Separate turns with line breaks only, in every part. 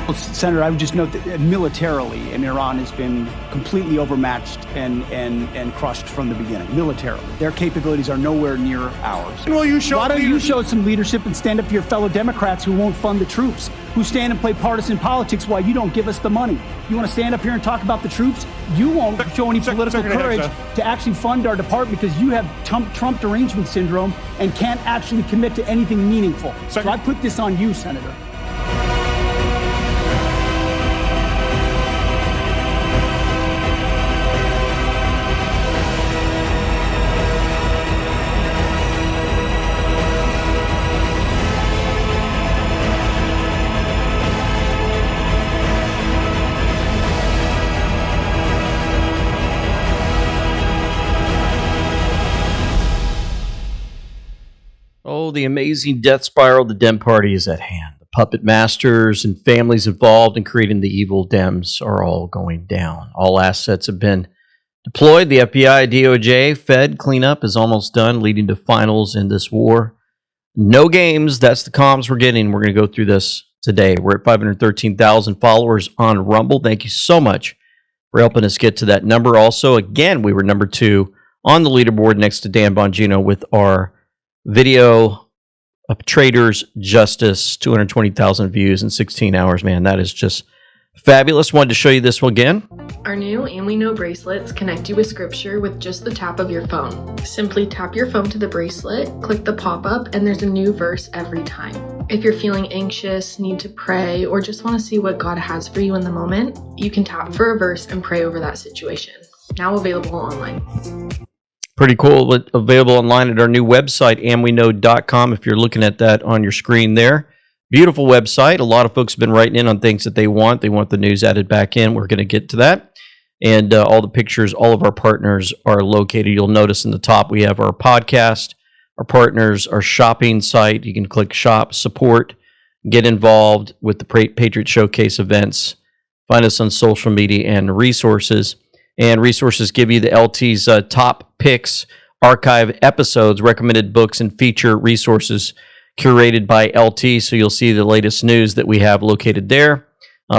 Well, Senator, I would just note that militarily, Iran has been completely overmatched and crushed from the beginning. Militarily, their capabilities are nowhere near ours.
Well, why
don't you show some leadership and stand up to your fellow Democrats who won't fund the troops, who stand and play partisan politics while you don't give us the money? You want to stand up here and talk about the troops? You won't show any political courage to actually fund our department because you have Trump derangement syndrome and can't actually commit to anything meaningful. So I put this on you, Senator.
Oh, the amazing death spiral of the Dem Party is at hand. The puppet masters and families involved in creating the evil Dems are all going down. All assets have been deployed. The FBI, DOJ, Fed cleanup is almost done, leading to finals in this war. No games. That's the comms we're getting. We're going to go through this today. We're at 513,000 followers on Rumble. Thank you so much for helping us get to that number. Also, again, we were number 2 on the leaderboard next to Dan Bongino with our video of Traitors Justice, 220,000 views in 16 hours. Man, that is just fabulous. Wanted to show you this one again.
Our new And We Know bracelets connect you with scripture with just the tap of your phone. Simply tap your phone to the bracelet, click the pop-up, and there's a new verse every time. If you're feeling anxious, need to pray, or just want to see what God has for you in the moment, you can tap for a verse and pray over that situation. Now available online.
Pretty cool. Available online at our new website, andweknow.com, if you're looking at that on your screen there. Beautiful website. A lot of folks have been writing in on things that they want. They want the news added back in. We're going to get to that. And all the pictures, all of our partners are located. You'll notice in the top we have our podcast, our partners, our shopping site. You can click shop, support, get involved with the Patriot Showcase events. Find us on social media and resources. And resources give you the LT's top picks, archive episodes, recommended books, and feature resources curated by LT. So you'll see the latest news that we have located there.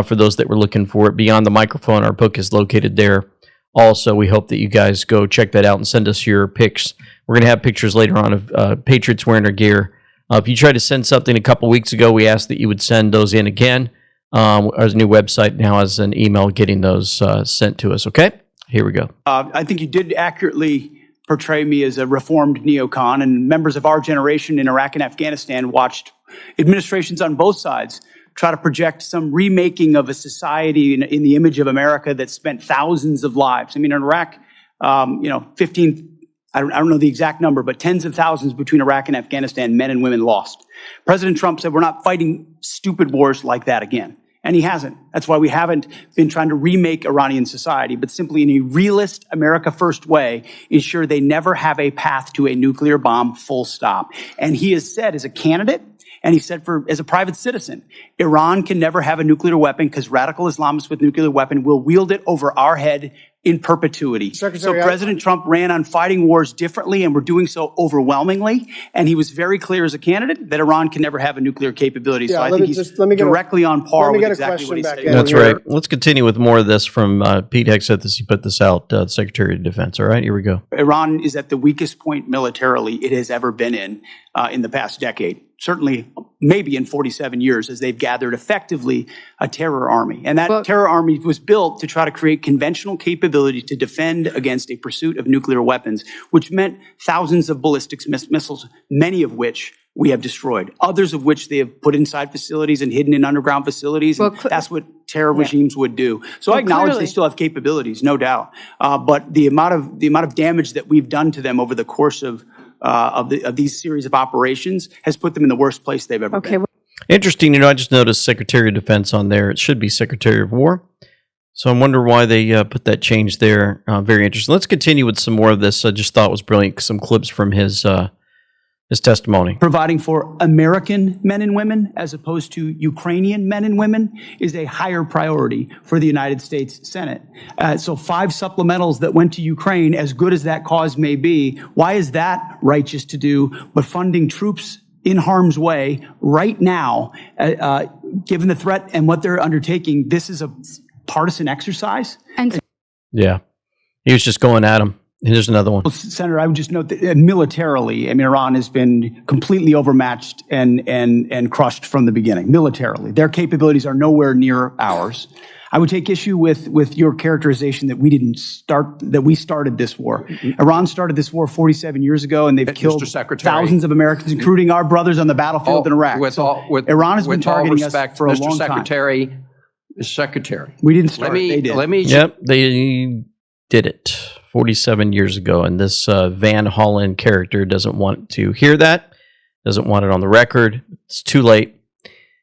For those that were looking for it, Beyond the Microphone, our book is located there. Also, we hope that you guys go check that out and send us your pics. We're going to have pictures later on of Patriots wearing our gear. If you tried to send something a couple weeks ago, we asked that you would send those in again. Our new website now has an email getting those sent to us, okay? Here we go.
I think you did accurately portray me as a reformed neocon, and members of our generation in Iraq and Afghanistan watched administrations on both sides try to project some remaking of a society in the image of America that spent thousands of lives. I mean, in Iraq, 15, I don't know the exact number, but tens of thousands between Iraq and Afghanistan, men and women lost. President Trump said, we're not fighting stupid wars like that again. And he hasn't. That's why we haven't been trying to remake Iranian society, but simply in a realist, America first way, ensure they never have a path to a nuclear bomb, full stop. And he has said as a candidate, and he said as a private citizen, Iran can never have a nuclear weapon because radical Islamists with nuclear weapon will wield it over our head in perpetuity.
Secretary,
so President Trump ran on fighting wars differently, and we're doing so overwhelmingly. And he was very clear as a candidate that Iran can never have a nuclear capability. So I think he's directly on par with exactly what he said.
That's right. Let's continue with more of this from Pete Hegseth. He put this out, the Secretary of Defense. All right, here we go.
Iran is at the weakest point militarily it has ever been in the past decade. Certainly, maybe in 47 years, as they've gathered effectively a terror army. And that terror army was built to try to create conventional capability to defend against a pursuit of nuclear weapons, which meant thousands of ballistic missiles, many of which we have destroyed, others of which they have put inside facilities and hidden in underground facilities. And that's what terror regimes would do. So I acknowledge they still have capabilities, no doubt. But the amount of damage that we've done to them over the course of these series of operations has put them in the worst place they've ever been.
Interesting. I just noticed Secretary of Defense on there. It should be Secretary of War. So I wonder why they put that change there. Very interesting. Let's continue with some more of this. I just thought it was brilliant. Some clips from his testimony.
Providing for American men and women as opposed to Ukrainian men and women is a higher priority for the United States Senate. So 5 supplementals that went to Ukraine, as good as that cause may be, why is that righteous to do? But funding troops in harm's way right now, given the threat and what they're undertaking, this is a partisan exercise.
And
Yeah. He was just going at him. Here's another one.
Senator, I would just note that militarily, I mean, Iran has been completely overmatched and crushed from the beginning, militarily. Their capabilities are nowhere near ours. I would take issue with your characterization that we started this war. Iran started this war 47 years ago, and they've killed thousands of Americans, including our brothers on the battlefield in Iraq. Iran has been targeting us for a long time.
Secretary.
We didn't start. They did.
Yep, they did it 47 years ago, and this Van Hollen character doesn't want to hear that, doesn't want it on the record. It's too late,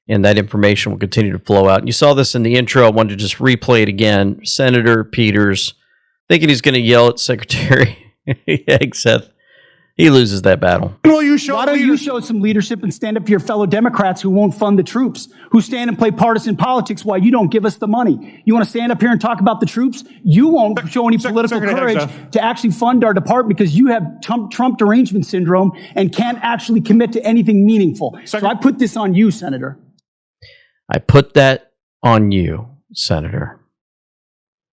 and that information will continue to flow out. And you saw this in the intro. I wanted to just replay it again. Senator Peters thinking he's going to yell at Secretary Hegseth. He loses that battle.
Why don't you show some leadership and stand up to your fellow Democrats who won't fund the troops, who stand and play partisan politics while you don't give us the money? You want to stand up here and talk about the troops? You won't show any political courage to actually fund our department because you have Trump derangement syndrome and can't actually commit to anything meaningful. So I put this on you, Senator.
I put that on you, Senator.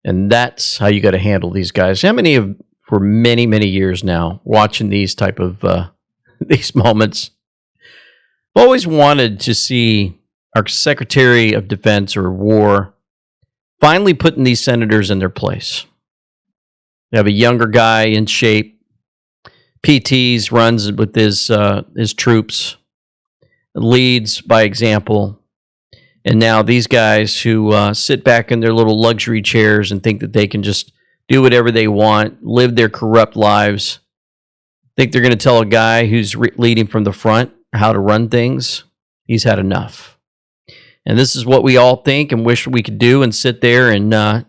And that's how you got to handle these guys. How many of for many, many years now, watching these type of these moments. I've always wanted to see our Secretary of Defense or War finally putting these senators in their place. You have a younger guy in shape, PTs, runs with his troops, leads by example. And now these guys who sit back in their little luxury chairs and think that they can just do whatever they want, live their corrupt lives, think they're going to tell a guy who's leading from the front how to run things. He's had enough. And this is what we all think and wish we could do and sit there and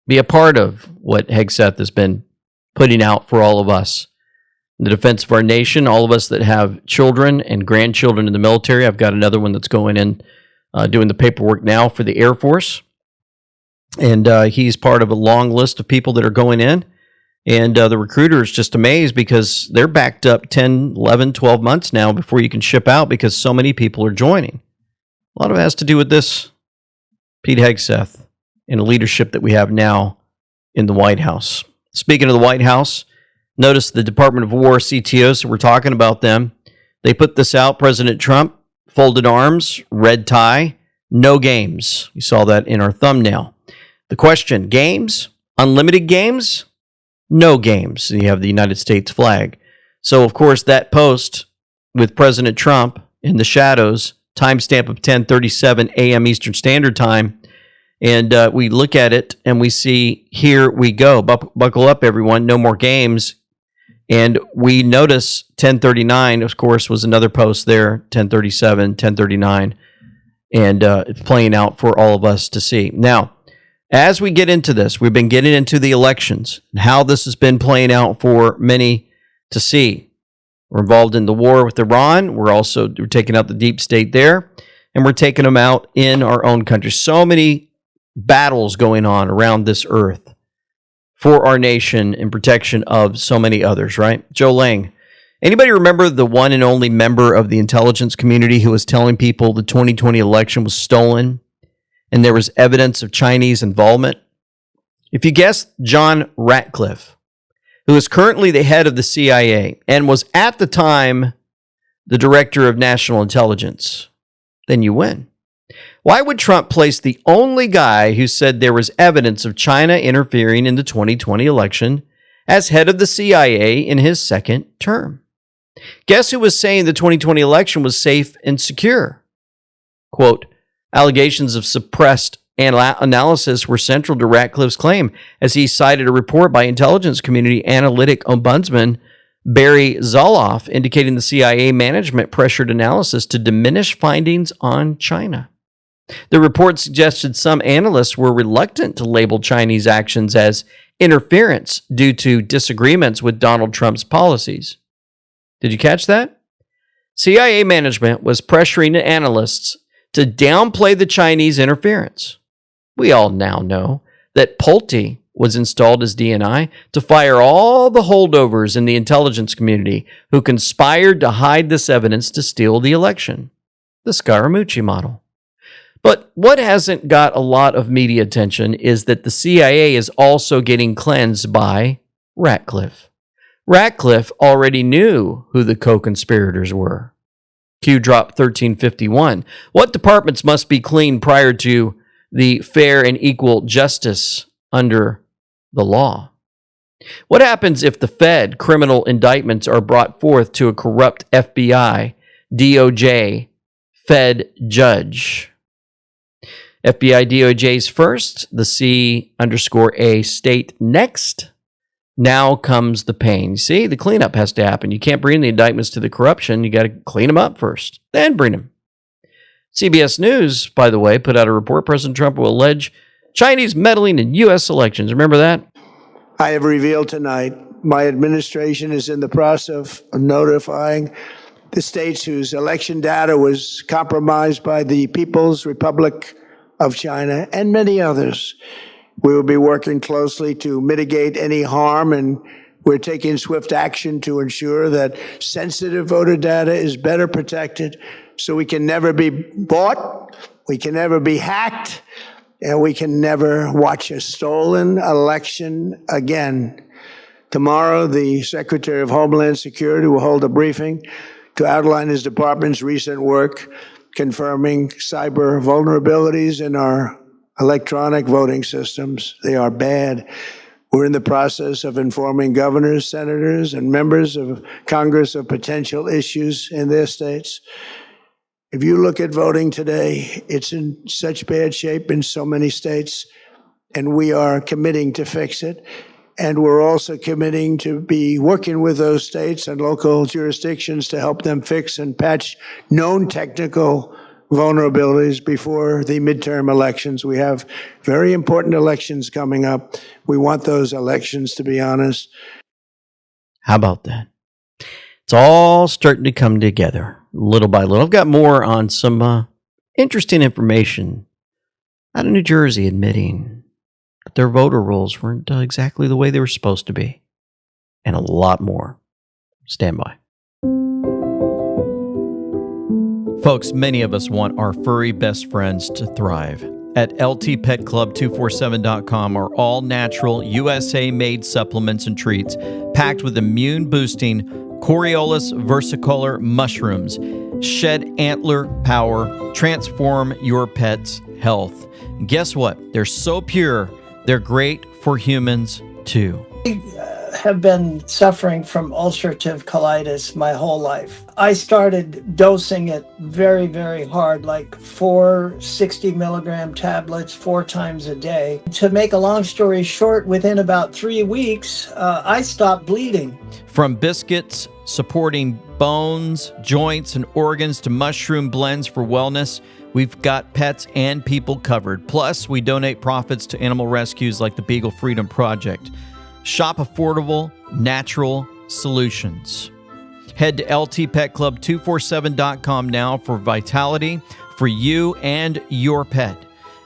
be a part of what Hegseth has been putting out for all of us. In the defense of our nation, all of us that have children and grandchildren in the military. I've got another one that's going in doing the paperwork now for the Air Force. And he's part of a long list of people that are going in. And the recruiter is just amazed because they're backed up 10, 11, 12 months now before you can ship out because so many people are joining. A lot of it has to do with this, Pete Hegseth, and the leadership that we have now in the White House. Speaking of the White House, notice the Department of War CTO, so we're talking about them. They put this out, President Trump, folded arms, red tie, no games. You saw that in our thumbnail. The question, games? Unlimited games? No games. And you have the United States flag. So, of course, that post with President Trump in the shadows, timestamp of 10:37 a.m. Eastern Standard Time, and we look at it and we see, here we go. Buckle up, everyone. No more games. And we notice 10:39, of course, was another post there, 10:37, 10:39, and it's playing out for all of us to see. Now, as we get into this, we've been getting into the elections and how this has been playing out for many to see. We're involved in the war with Iran. We're taking out the deep state there, and we're taking them out in our own country. So many battles going on around this earth for our nation in protection of so many others, right? Joe Lang, anybody remember the one and only member of the intelligence community who was telling people the 2020 election was stolen and there was evidence of Chinese involvement? If you guessed John Ratcliffe, who is currently the head of the CIA and was at the time the director of national intelligence, then you win. Why would Trump place the only guy who said there was evidence of China interfering in the 2020 election as head of the CIA in his second term? Guess who was saying the 2020 election was safe and secure? Quote, allegations of suppressed analysis were central to Ratcliffe's claim, as he cited a report by intelligence community analytic ombudsman Barry Zoloff indicating the CIA management pressured analysis to diminish findings on China. The report suggested some analysts were reluctant to label Chinese actions as interference due to disagreements with Donald Trump's policies. Did you catch that? CIA management was pressuring analysts to downplay the Chinese interference. We all now know that Pulte was installed as DNI to fire all the holdovers in the intelligence community who conspired to hide this evidence to steal the election. The Scaramucci model. But what hasn't got a lot of media attention is that the CIA is also getting cleansed by Ratcliffe. Ratcliffe already knew who the co-conspirators were. Q drop 1351. What departments must be cleaned prior to the fair and equal justice under the law? What happens if the Fed criminal indictments are brought forth to a corrupt FBI, DOJ, Fed judge? FBI DOJ's first, the C_A state next. Now comes the pain. See, the cleanup has to happen. You can't bring the indictments to the corruption. You got to clean them up first, then bring them. CBS News, by the way, put out a report. President Trump will allege Chinese meddling in U.S. elections. Remember that?
I have revealed tonight my administration is in the process of notifying the states whose election data was compromised by the People's Republic of China and many others. We will be working closely to mitigate any harm, and we're taking swift action to ensure that sensitive voter data is better protected so we can never be bought, we can never be hacked, and we can never watch a stolen election again. Tomorrow, the Secretary of Homeland Security will hold a briefing to outline his department's recent work confirming cyber vulnerabilities in our electronic voting systems. They are bad. We're in the process of informing governors, senators, and members of Congress of potential issues in their states. If you look at voting today, it's in such bad shape in so many states, and we are committing to fix it. And we're also committing to be working with those states and local jurisdictions to help them fix and patch known technical vulnerabilities before the midterm elections. We have very important elections coming up. We want those elections to be honest.
How about that? It's all starting to come together little by little. I've got more on some interesting information out of New Jersey admitting that their voter rolls weren't exactly the way they were supposed to be. And a lot more. Stand by. Folks, many of us want our furry best friends to thrive. At ltpetclub247.com are all natural, USA-made supplements and treats packed with immune-boosting Coriolis versicolor mushrooms. Shed antler power, transform your pet's health. And guess what? They're so pure, they're great for humans too.
Have been suffering from ulcerative colitis my whole life. I started dosing it very, very hard, like 4 60-milligram tablets 4 times a day. To make a long story short, within about 3 weeks, I stopped bleeding.
From biscuits supporting bones, joints, and organs to mushroom blends for wellness, we've got pets and people covered. Plus, we donate profits to animal rescues like the Beagle Freedom Project. Shop affordable, natural solutions. Head to ltpetclub247.com now for vitality for you and your pet.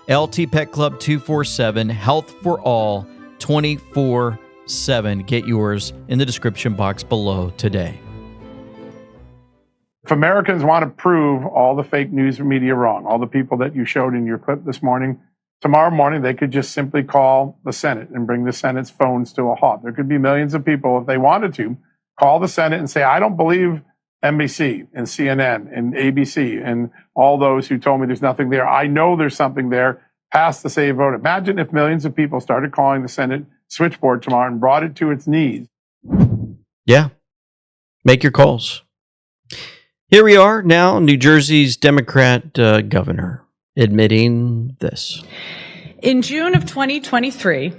LT Pet Club 247, health for all, 24/7. Get yours in the description box below today.
If Americans want to prove all the fake news media wrong, all the people that you showed in your clip this morning, tomorrow morning, they could just simply call the Senate and bring the Senate's phones to a halt. There could be millions of people, if they wanted to, call the Senate and say, I don't believe NBC and CNN and ABC and all those who told me there's nothing there. I know there's something there. Pass the save vote. Imagine if millions of people started calling the Senate switchboard tomorrow and brought it to its knees.
Yeah. Make your calls. Here we are now, New Jersey's Democrat governor admitting this.
In June of 2023,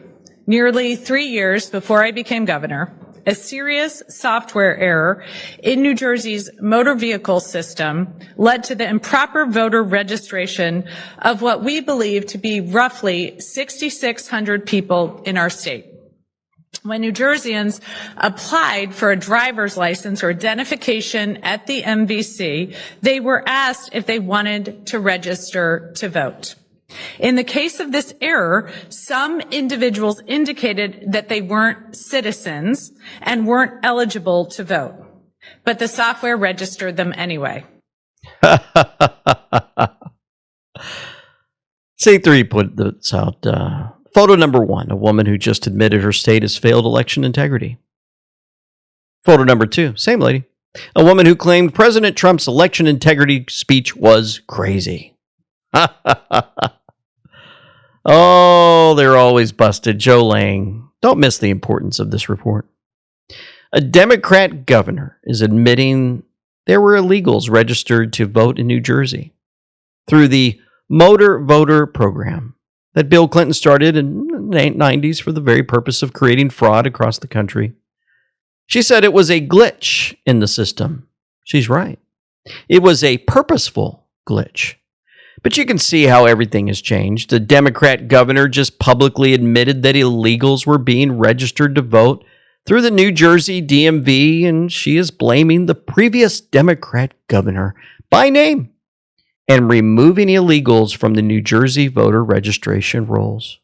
nearly 3 years before I became governor, a serious software error in New Jersey's motor vehicle system led to the improper voter registration of what we believe to be roughly 6,600 people in our state. When New Jerseyans applied for a driver's license or identification at the MVC, they were asked if they wanted to register to vote. In the case of this error, some individuals indicated that they weren't citizens and weren't eligible to vote, but the software registered them anyway.
C3 put this out. Photo number 1, a woman who just admitted her state has failed election integrity. Photo number 2, same lady. A woman who claimed President Trump's election integrity speech was crazy. Oh, they're always busted. Joe Lang. Don't miss the importance of this report. A Democrat governor is admitting there were illegals registered to vote in New Jersey through the motor voter program that Bill Clinton started in the 90s for the very purpose of creating fraud across the country. She said it was a glitch in the system. She's right. It was a purposeful glitch. But you can see how everything has changed. The Democrat governor just publicly admitted that illegals were being registered to vote through the New Jersey DMV, and she is blaming the previous Democrat governor by name and removing illegals from the New Jersey voter registration rolls.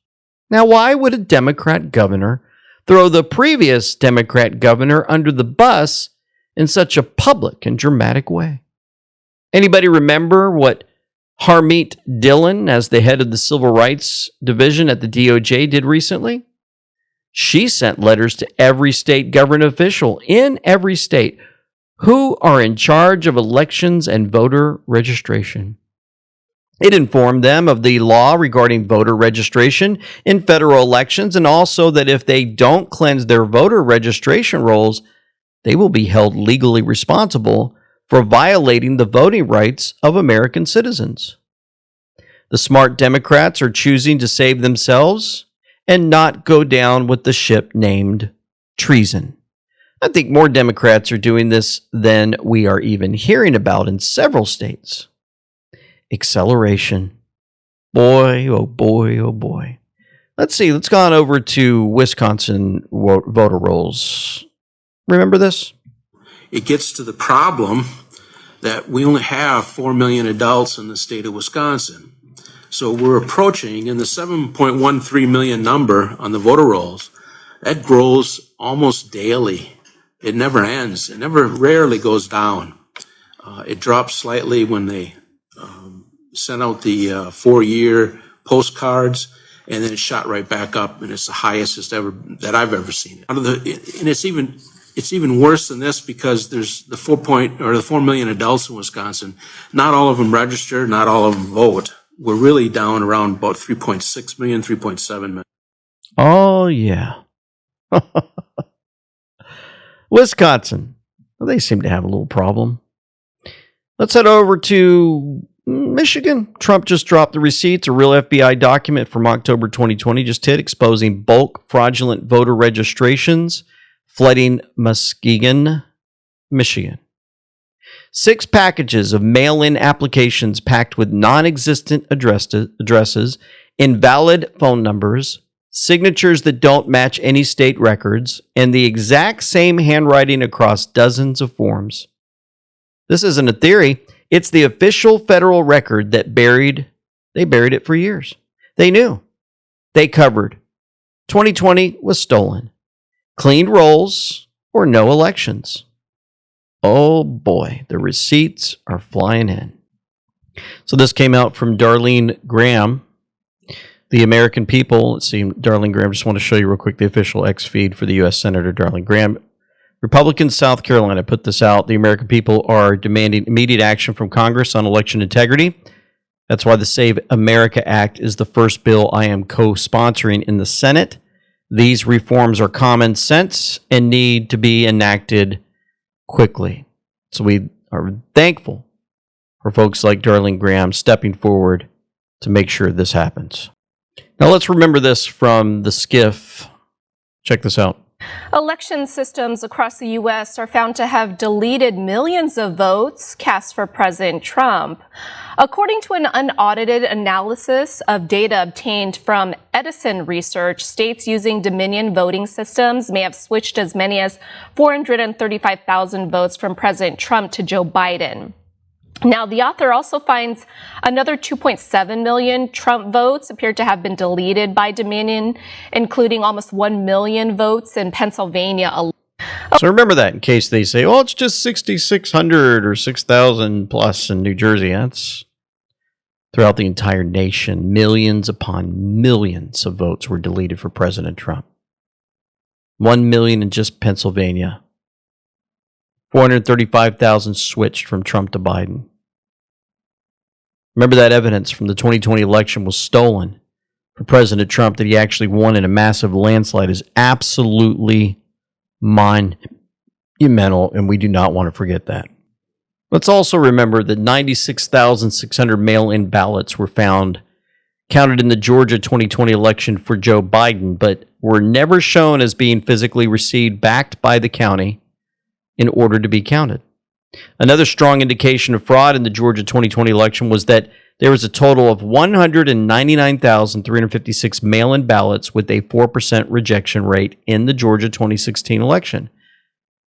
Now, why would a Democrat governor throw the previous Democrat governor under the bus in such a public and dramatic way? Anybody remember what Harmeet Dillon, as the head of the Civil Rights Division at the DOJ, did recently? She sent letters to every state government official in every state who are in charge of elections and voter registration. It informed them of the law regarding voter registration in federal elections, and also that if they don't cleanse their voter registration rolls, they will be held legally responsible for violating the voting rights of American citizens. The smart Democrats are choosing to save themselves and not go down with the ship named treason. I think more Democrats are doing this than we are even hearing about in several states. Acceleration. Boy, oh boy, oh boy. Let's see, let's go on over to Wisconsin voter rolls. Remember this?
It gets to the problem that we only have 4 million adults in the state of Wisconsin. So we're approaching, in the 7.13 million number on the voter rolls, that grows almost daily. It never ends. It rarely goes down. It drops slightly when they sent out the 4-year postcards, and then it shot right back up, and it's the highest that I've ever seen. And it's even worse than this because there's the 4 million adults in Wisconsin. Not all of them register, not all of them vote. We're really down around about 3.6 million, 3.7 million.
Oh, yeah. Wisconsin. Well, they seem to have a little problem. Let's head over to Michigan. Trump just dropped the receipts. A real FBI document from October 2020 just hit, exposing bulk fraudulent voter registrations flooding Muskegon, Michigan. 6 packages of mail-in applications packed with non-existent addresses, invalid phone numbers, signatures that don't match any state records, and the exact same handwriting across dozens of forms. This isn't a theory. It's the official federal record that they buried it for years. They knew. They covered. 2020 was stolen. Cleaned rolls or no elections. Oh boy, the receipts are flying in. So this came out from Darlene Graham, the American people. Let's see, Darlene Graham, just want to show you real quick the official X feed for the U.S. Senator Darlene Graham. Republicans, South Carolina, put this out. The American people are demanding immediate action from Congress on election integrity. That's why the Save America Act is the first bill I am co-sponsoring in the Senate. These reforms are common sense and need to be enacted quickly. So we are thankful for folks like Darlene Graham stepping forward to make sure this happens. Now let's remember this from the skiff. Check this out.
Election systems across the U.S. are found to have deleted millions of votes cast for President Trump. According to an unaudited analysis of data obtained from Edison Research, states using Dominion voting systems may have switched as many as 435,000 votes from President Trump to Joe Biden. Now, the author also finds another 2.7 million Trump votes appear to have been deleted by Dominion, including almost 1 million votes in Pennsylvania alone.
So remember that in case they say, oh, it's just 6,600 or 6,000 plus in New Jersey. throughout the entire nation. Millions upon millions of votes were deleted for President Trump. 1 million in just Pennsylvania. 435,000 switched from Trump to Biden. Remember that evidence from the 2020 election was stolen for President Trump that he actually won in a massive landslide is absolutely monumental, and we do not want to forget that. Let's also remember that 96,600 mail-in ballots were found counted in the Georgia 2020 election for Joe Biden, but were never shown as being physically received backed by the county in order to be counted. Another strong indication of fraud in the Georgia 2020 election was that there was a total of 199,356 mail-in ballots with a 4% rejection rate in the Georgia 2016 election.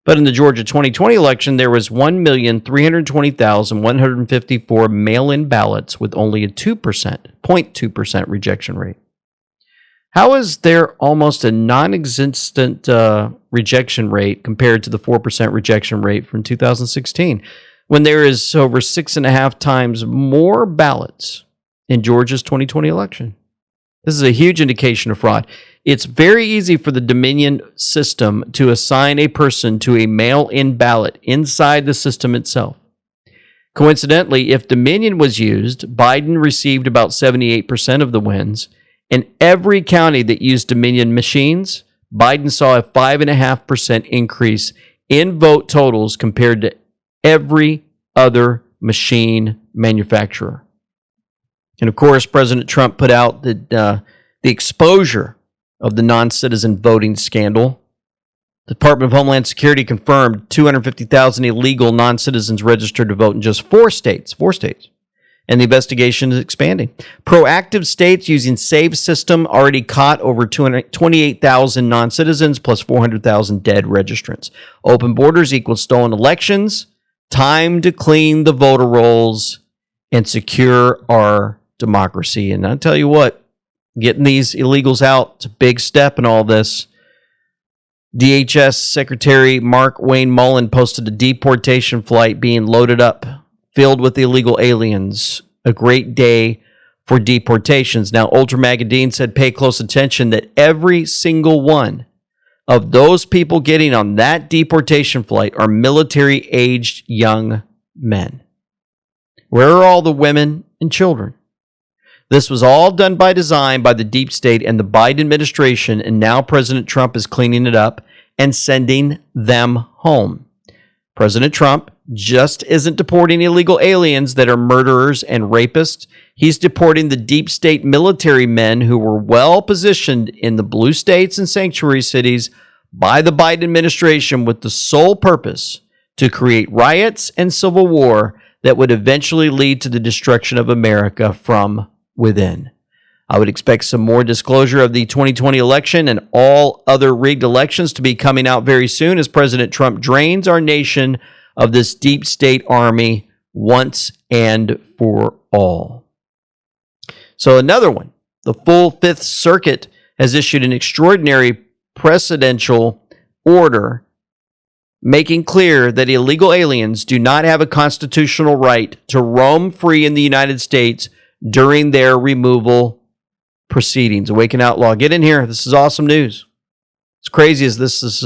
But in the Georgia 2020 election, there was 1,320,154 mail-in ballots with only a 0.2% rejection rate. How is there almost a non-existent rejection rate compared to the 4% rejection rate from 2016 when there is over 6.5 times more ballots in Georgia's 2020 election? This is a huge indication of fraud. It's very easy for the Dominion system to assign a person to a mail-in ballot inside the system itself. Coincidentally, if Dominion was used, Biden received about 78% of the wins. In every county that used Dominion machines, Biden saw a 5.5% increase in vote totals compared to every other machine manufacturer. And of course, President Trump put out the exposure of the non-citizen voting scandal. The Department of Homeland Security confirmed 250,000 illegal non-citizens registered to vote in just 4 states. And the investigation is expanding. Proactive states using SAVE system already caught over 28,000 non-citizens plus 400,000 dead registrants. Open borders equals stolen elections. Time to clean the voter rolls and secure our democracy. And I'll tell you what, getting these illegals out, it's a big step in all this. DHS Secretary Mark Wayne Mullen posted a deportation flight being loaded up, filled with illegal aliens. A great day for deportations. Now, Ultra Magadine said pay close attention that every single one of those people getting on that deportation flight are military-aged young men. Where are all the women and children? This was all done by design by the deep state and the Biden administration, and now President Trump is cleaning it up and sending them home. President Trump just isn't deporting illegal aliens that are murderers and rapists. He's deporting the deep state military men who were well positioned in the blue states and sanctuary cities by the Biden administration with the sole purpose to create riots and civil war that would eventually lead to the destruction of America from within. I would expect some more disclosure of the 2020 election and all other rigged elections to be coming out very soon as President Trump drains our nation of this deep state army once and for all. So another one, the full Fifth Circuit has issued an extraordinary presidential order making clear that illegal aliens do not have a constitutional right to roam free in the United States during their removal proceedings. Awaken Outlaw, get in here. This is awesome news. It's crazy as this is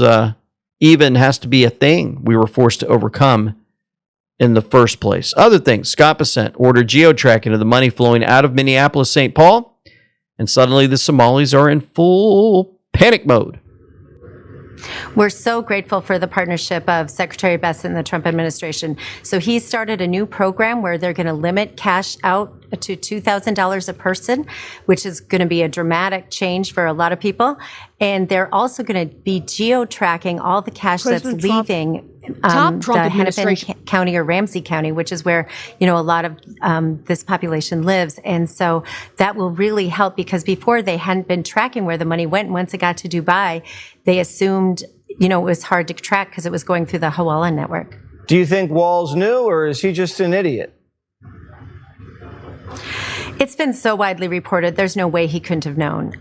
even has to be a thing we were forced to overcome in the first place. Other things, Scott Bessent ordered geotracking of the money flowing out of Minneapolis, St. Paul, and suddenly the Somalis are in full panic mode.
We're so grateful for the partnership of Secretary Bessent and the Trump administration. So he started a new program where they're going to limit cash out to $2,000 a person, which is going to be a dramatic change for a lot of people. And they're also going to be geo-tracking all the cash that's leaving the Hennepin County or Ramsey County, which is where, a lot of this population lives. And so that will really help because before they hadn't been tracking where the money went. And once it got to Dubai, they assumed, it was hard to track because it was going through the Hawala network.
Do you think Walz knew or is he just an idiot?
It's been so widely reported, there's no way he couldn't have known.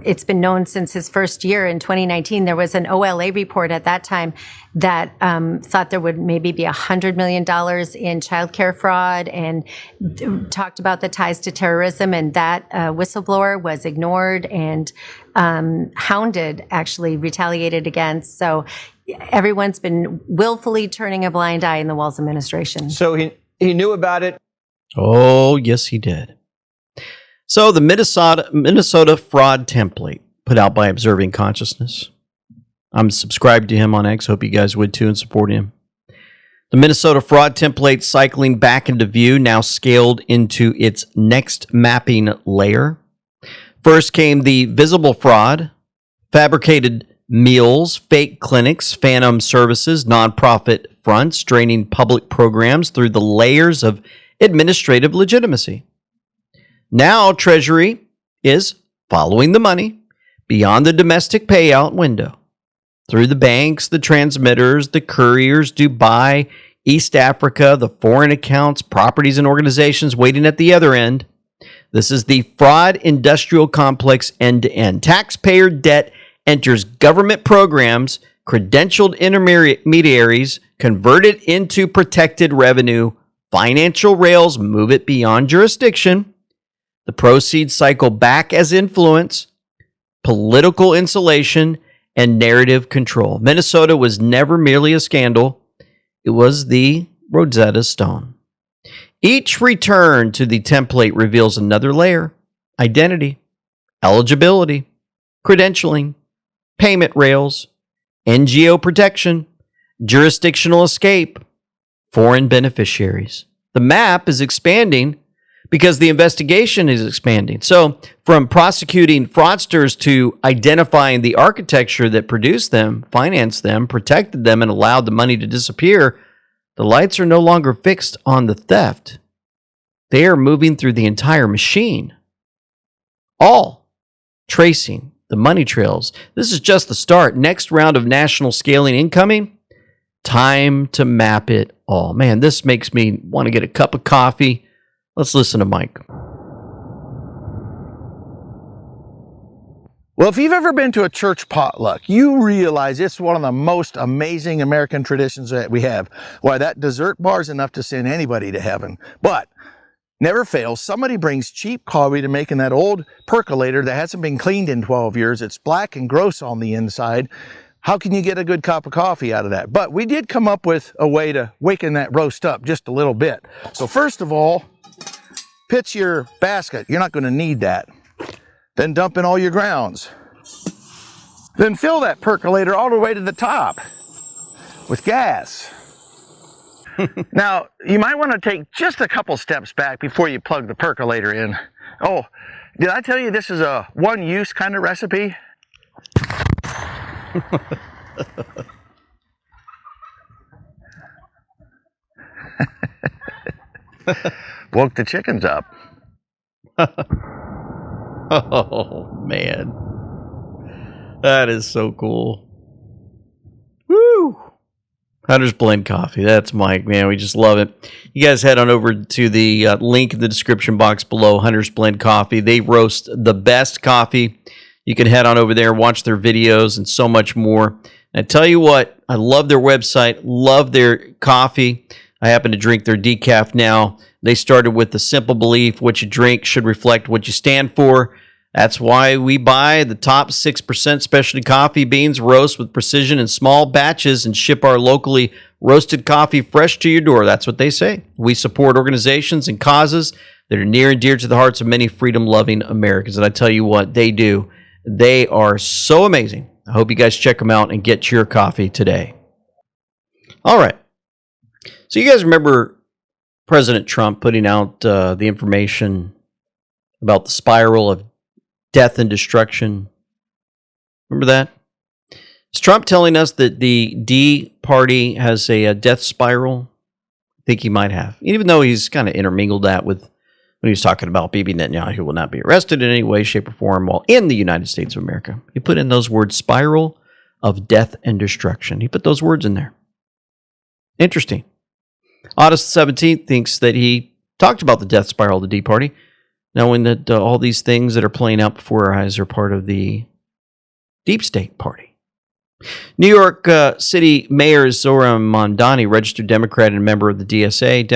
It's been known since his first year in 2019. There was an OLA report at that time that thought there would maybe be $100 million in childcare fraud and talked about the ties to terrorism. And that whistleblower was ignored and hounded, actually retaliated against. So everyone's been willfully turning a blind eye in the Walz administration.
So he knew about it.
Oh, yes, he did. So the Minnesota fraud template put out by Observing Consciousness. I'm subscribed to him on X. Hope you guys would too and support him. The Minnesota fraud template cycling back into view, now scaled into its next mapping layer. First came the visible fraud, fabricated meals, fake clinics, phantom services, nonprofit fronts, draining public programs through the layers of administrative legitimacy. Now Treasury is following the money beyond the domestic payout window through the banks, the transmitters, the couriers, Dubai, East Africa, the foreign accounts, properties, and organizations waiting at the other end. This is the fraud industrial complex end to end. Taxpayer debt enters government programs, credentialed intermediaries converted into protected revenue, financial rails move it beyond jurisdiction. The proceeds cycle back as influence, political insulation, and narrative control. Minnesota was never merely a scandal. It was the Rosetta Stone. Each return to the template reveals another layer: identity, eligibility, credentialing, payment rails, NGO protection, jurisdictional escape, foreign beneficiaries. The map is expanding because the investigation is expanding. So from prosecuting fraudsters to identifying the architecture that produced them, financed them, protected them, and allowed the money to disappear, the lights are no longer fixed on the theft. They are moving through the entire machine, all tracing the money trails. This is just the start. Next round of national scaling incoming. Time to map it all. Man, this makes me want to get a cup of coffee. Let's listen to Mike.
Well, if you've ever been to a church potluck, you realize it's one of the most amazing American traditions that we have. Why, that dessert bar is enough to send anybody to heaven. But never fails, somebody brings cheap coffee to making that old percolator that hasn't been cleaned in 12 years. It's black and gross on the inside. How can you get a good cup of coffee out of that? But we did come up with a way to waken that roast up just a little bit. So first of all, pitch your basket. You're not going to need that. Then dump in all your grounds. Then fill that percolator all the way to the top with gas. Now, you might want to take just a couple steps back before you plug the percolator in. Oh, did I tell you this is a one-use kind of recipe? Woke the chickens up.
Oh, man. That is so cool. Woo! Hunter's Blend Coffee. That's Mike, man. We just love it. You guys head on over to the link in the description box below, Hunter's Blend Coffee. They roast the best coffee. You can head on over there, watch their videos, and so much more. And I tell you what, I love their website, love their coffee. I happen to drink their decaf now. They started with the simple belief what you drink should reflect what you stand for. That's why we buy the top 6% specialty coffee beans, roast with precision in small batches, and ship our locally roasted coffee fresh to your door. That's what they say. We support organizations and causes that are near and dear to the hearts of many freedom-loving Americans. And I tell you what, they do. They are so amazing. I hope you guys check them out and get your coffee today. All right. So you guys remember President Trump putting out the information about the spiral of death and destruction? Remember that? Is Trump telling us that the D party has a death spiral? I think he might have. Even though he's kind of intermingled that with when he was talking about Bibi Netanyahu will not be arrested in any way, shape, or form while in the United States of America. He put in those words, spiral of death and destruction. He put those words in there. Interesting. August 17th thinks that he talked about the death spiral of the D party. knowing that all these things that are playing out before our eyes are part of the deep state party. New York City Mayor Zora Mondani, registered Democrat and member of the DSA,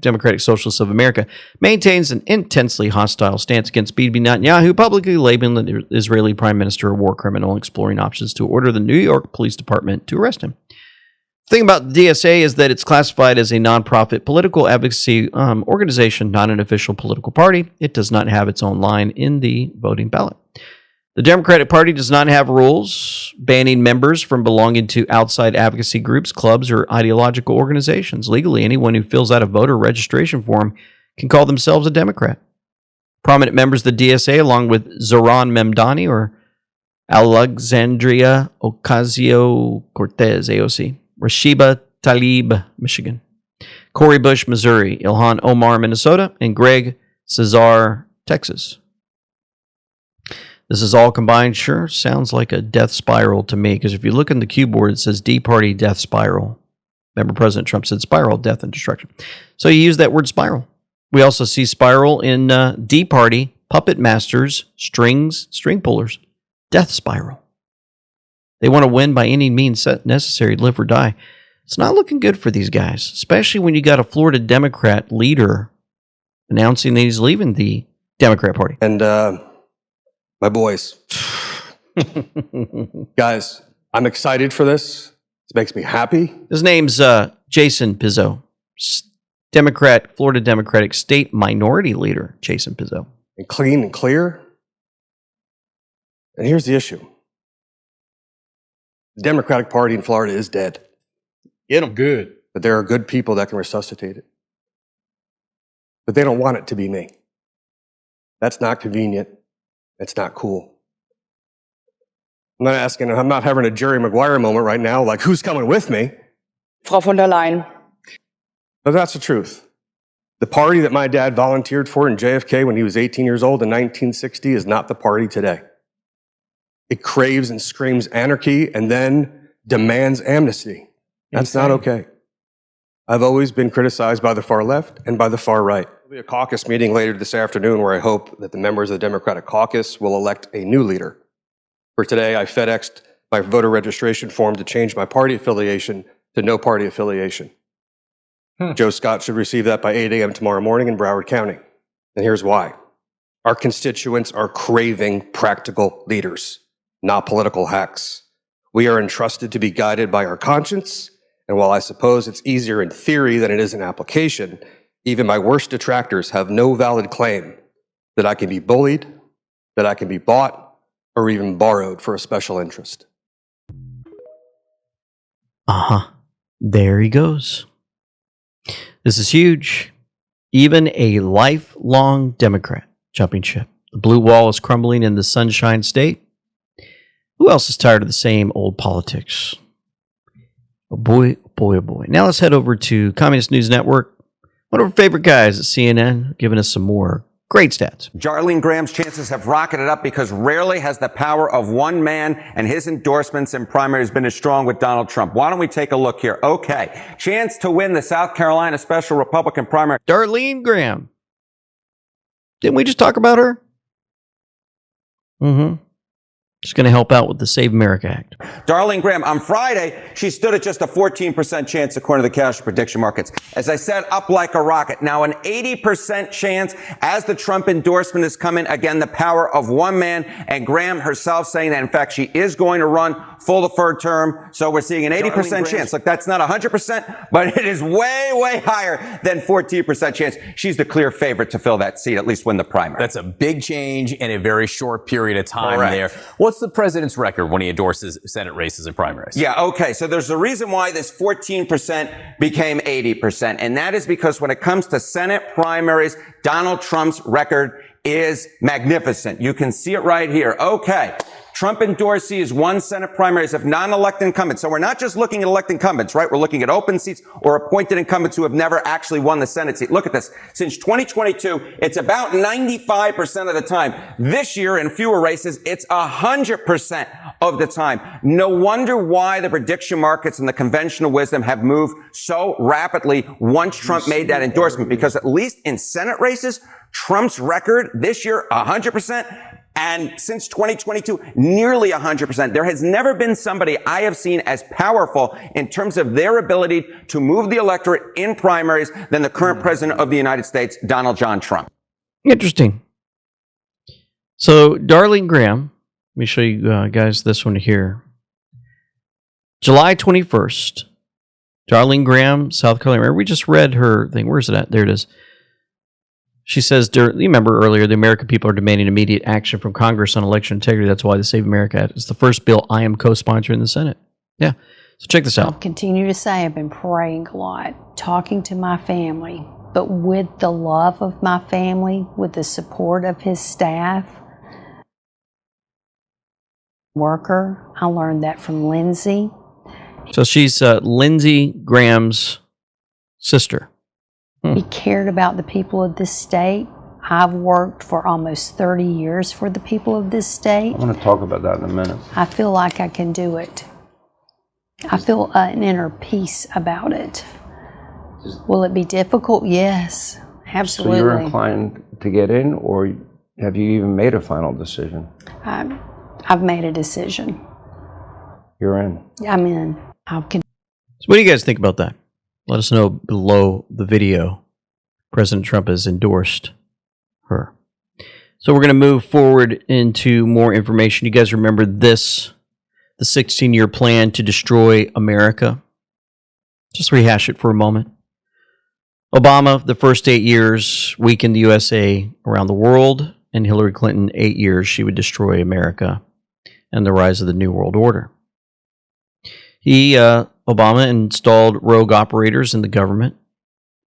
Democratic Socialists of America, maintains an intensely hostile stance against Bibi Netanyahu, publicly labeling the Israeli Prime Minister a war criminal, exploring options to order the New York Police Department to arrest him. The thing about the DSA is that it's classified as a nonprofit political advocacy organization, not an official political party. It does not have its own line in the voting ballot. The Democratic Party does not have rules banning members from belonging to outside advocacy groups, clubs, or ideological organizations. Legally, anyone who fills out a voter registration form can call themselves a Democrat. Prominent members of the DSA, along with Zoran Memdani or Alexandria Ocasio-Cortez, AOC, Rashiba Tlaib, Michigan, Cori Bush, Missouri, Ilhan Omar, Minnesota, and Greg Cesar, Texas. This is all combined. Sure, sounds like a death spiral to me, because if you look in the cue board, it says D-Party death spiral. Remember, President Trump said spiral, death, and destruction. So you use that word spiral. We also see spiral in D-Party, puppet masters, string pullers, death spiral. They want to win by any means necessary, live or die. It's not looking good for these guys, especially when you got a Florida Democrat leader announcing that he's leaving the Democrat Party.
And my boys, guys, I'm excited for this. It makes me happy.
His name's Jason Pizzo, Florida Democratic State Minority Leader, Jason Pizzo.
And clean and clear. And here's the issue. The Democratic Party in Florida is dead.
Get them. Good.
But there are good people that can resuscitate it. But they don't want it to be me. That's not convenient. It's not cool. I'm not having a Jerry Maguire moment right now, like, who's coming with me?
Frau von der Leyen.
But that's the truth. The party that my dad volunteered for in JFK when he was 18 years old in 1960 is not the party today. It craves and screams anarchy and then demands amnesty. That's not okay. I've always been criticized by the far left and by the far right. There'll be a caucus meeting later this afternoon where I hope that the members of the Democratic caucus will elect a new leader. For today, I FedExed my voter registration form to change my party affiliation to no party affiliation. Joe Scott should receive that by 8 a.m. tomorrow morning in Broward County. And here's why. Our constituents are craving practical leaders, not political hacks. We are entrusted to be guided by our conscience. And while I suppose it's easier in theory than it is in application, even my worst detractors have no valid claim that I can be bullied, that I can be bought, or even borrowed for a special interest.
There he goes. This is huge. Even a lifelong Democrat jumping ship. The blue wall is crumbling in the Sunshine State. Who else is tired of the same old politics? Oh boy, oh boy, oh boy. Now let's head over to Communist News Network. One of our favorite guys at CNN, giving us some more great stats.
Darlene Graham's chances have rocketed up because rarely has the power of one man and his endorsements in primaries been as strong with Donald Trump. Why don't we take a look here? Okay. Chance to win the South Carolina special Republican primary.
Darlene Graham. Didn't we just talk about her? She's going to help out with the Save America Act.
Darlene Graham, on Friday, she stood at just a 14% chance according to the cash prediction markets. As I said, up like a rocket. Now an 80% chance as the Trump endorsement is coming. Again, the power of one man, and Graham herself saying that, in fact, she is going to run full third term. So we're seeing an 80% chance. Look, that's not 100%, but it is way, way higher than 14% chance. She's the clear favorite to fill that seat, at least win the primary.
That's a big change in a very short period of time there. What's the president's record when he endorses Senate races and primaries?
Yeah, okay. So there's a reason why this 14% became 80%. And that is because when it comes to Senate primaries, Donald Trump's record is magnificent. You can see it right here. Okay. Trump endorsees won Senate primaries of non-elected incumbents. So we're not just looking at elected incumbents, right? We're looking at open seats or appointed incumbents who have never actually won the Senate seat. Look at this. Since 2022, it's about 95% of the time. This year, in fewer races, it's 100% of the time. No wonder why the prediction markets and the conventional wisdom have moved so rapidly once Trump made that endorsement, because at least in Senate races, Trump's record this year, 100%. And since 2022, nearly 100%. There has never been somebody I have seen as powerful in terms of their ability to move the electorate in primaries than the current president of the United States, Donald John Trump.
Interesting. So, Darlene Graham, let me show you guys this one here. July 21st, Darlene Graham, South Carolina. We just read her thing. Where's it at? There it is. She says, you remember earlier, the American people are demanding immediate action from Congress on election integrity. That's why the Save America Act is the first bill I am co-sponsoring in the Senate. Yeah. So check this out.
I'll continue to say I've been praying a lot, talking to my family, but with the love of my family, with the support of his staff, worker. I learned that from Lindsay.
So she's Lindsey Graham's sister.
He cared about the people of this state. I've worked for almost 30 years for the people of this state.
I want to talk about that in a minute.
I feel like I can do it. I feel an inner peace about it. Will it be difficult? Yes, absolutely.
So you're inclined to get in, or have you even made a final decision?
I've made a decision.
You're in.
I'm in.
So what do you guys think about that? Let us know below the video. President Trump has endorsed her. So we're going to move forward into more information. You guys remember this, the 16-year plan to destroy America? Just rehash it for a moment. Obama, the first 8 years, weakened the USA around the world, and Hillary Clinton, 8 years, she would destroy America and the rise of the New World Order. Obama installed rogue operators in the government.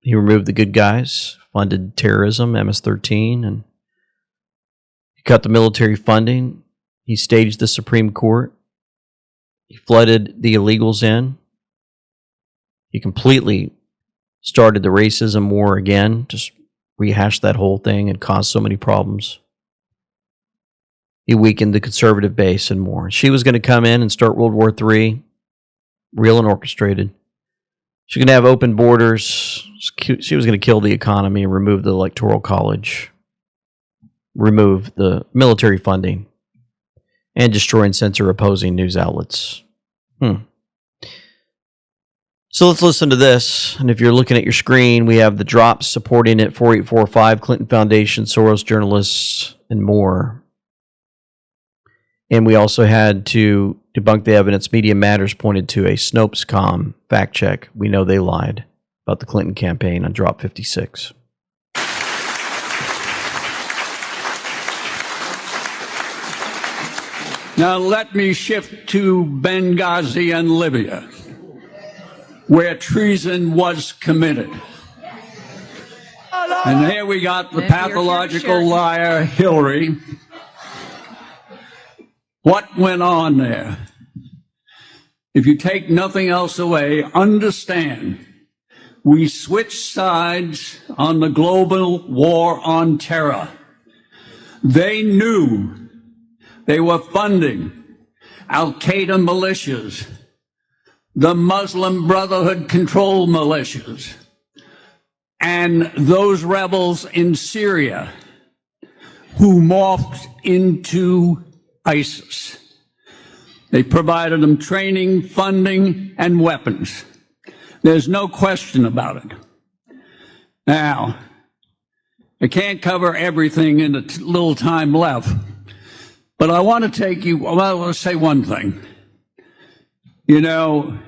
He removed the good guys, funded terrorism, MS-13, and he cut the military funding. He staged the Supreme Court. He flooded the illegals in. He completely started the racism war again, just rehashed that whole thing and caused so many problems. He weakened the conservative base and more. She was going to come in and start World War III. Real and orchestrated. She's going to have open borders. She was going to kill the economy and remove the Electoral College, remove the military funding, and destroy and censor opposing news outlets. So let's listen to this. And if you're looking at your screen, we have the drops supporting it, 4845, Clinton Foundation, Soros journalists, and more. And we also had to debunk the evidence. Media Matters pointed to a Snopes.com fact check. We know they lied about the Clinton campaign on Drop 56.
Now let me shift to Benghazi and Libya, where treason was committed. And here we got the pathological liar, Hillary. What went on there? If you take nothing else away, understand we switched sides on the global war on terror. They knew they were funding Al-Qaeda militias, the Muslim Brotherhood controlled militias, and those rebels in Syria who morphed into ISIS. They provided them training, funding, and weapons. There's no question about it. Now, I can't cover everything in the little time left, but I want to take you, well, let's say one thing. You know,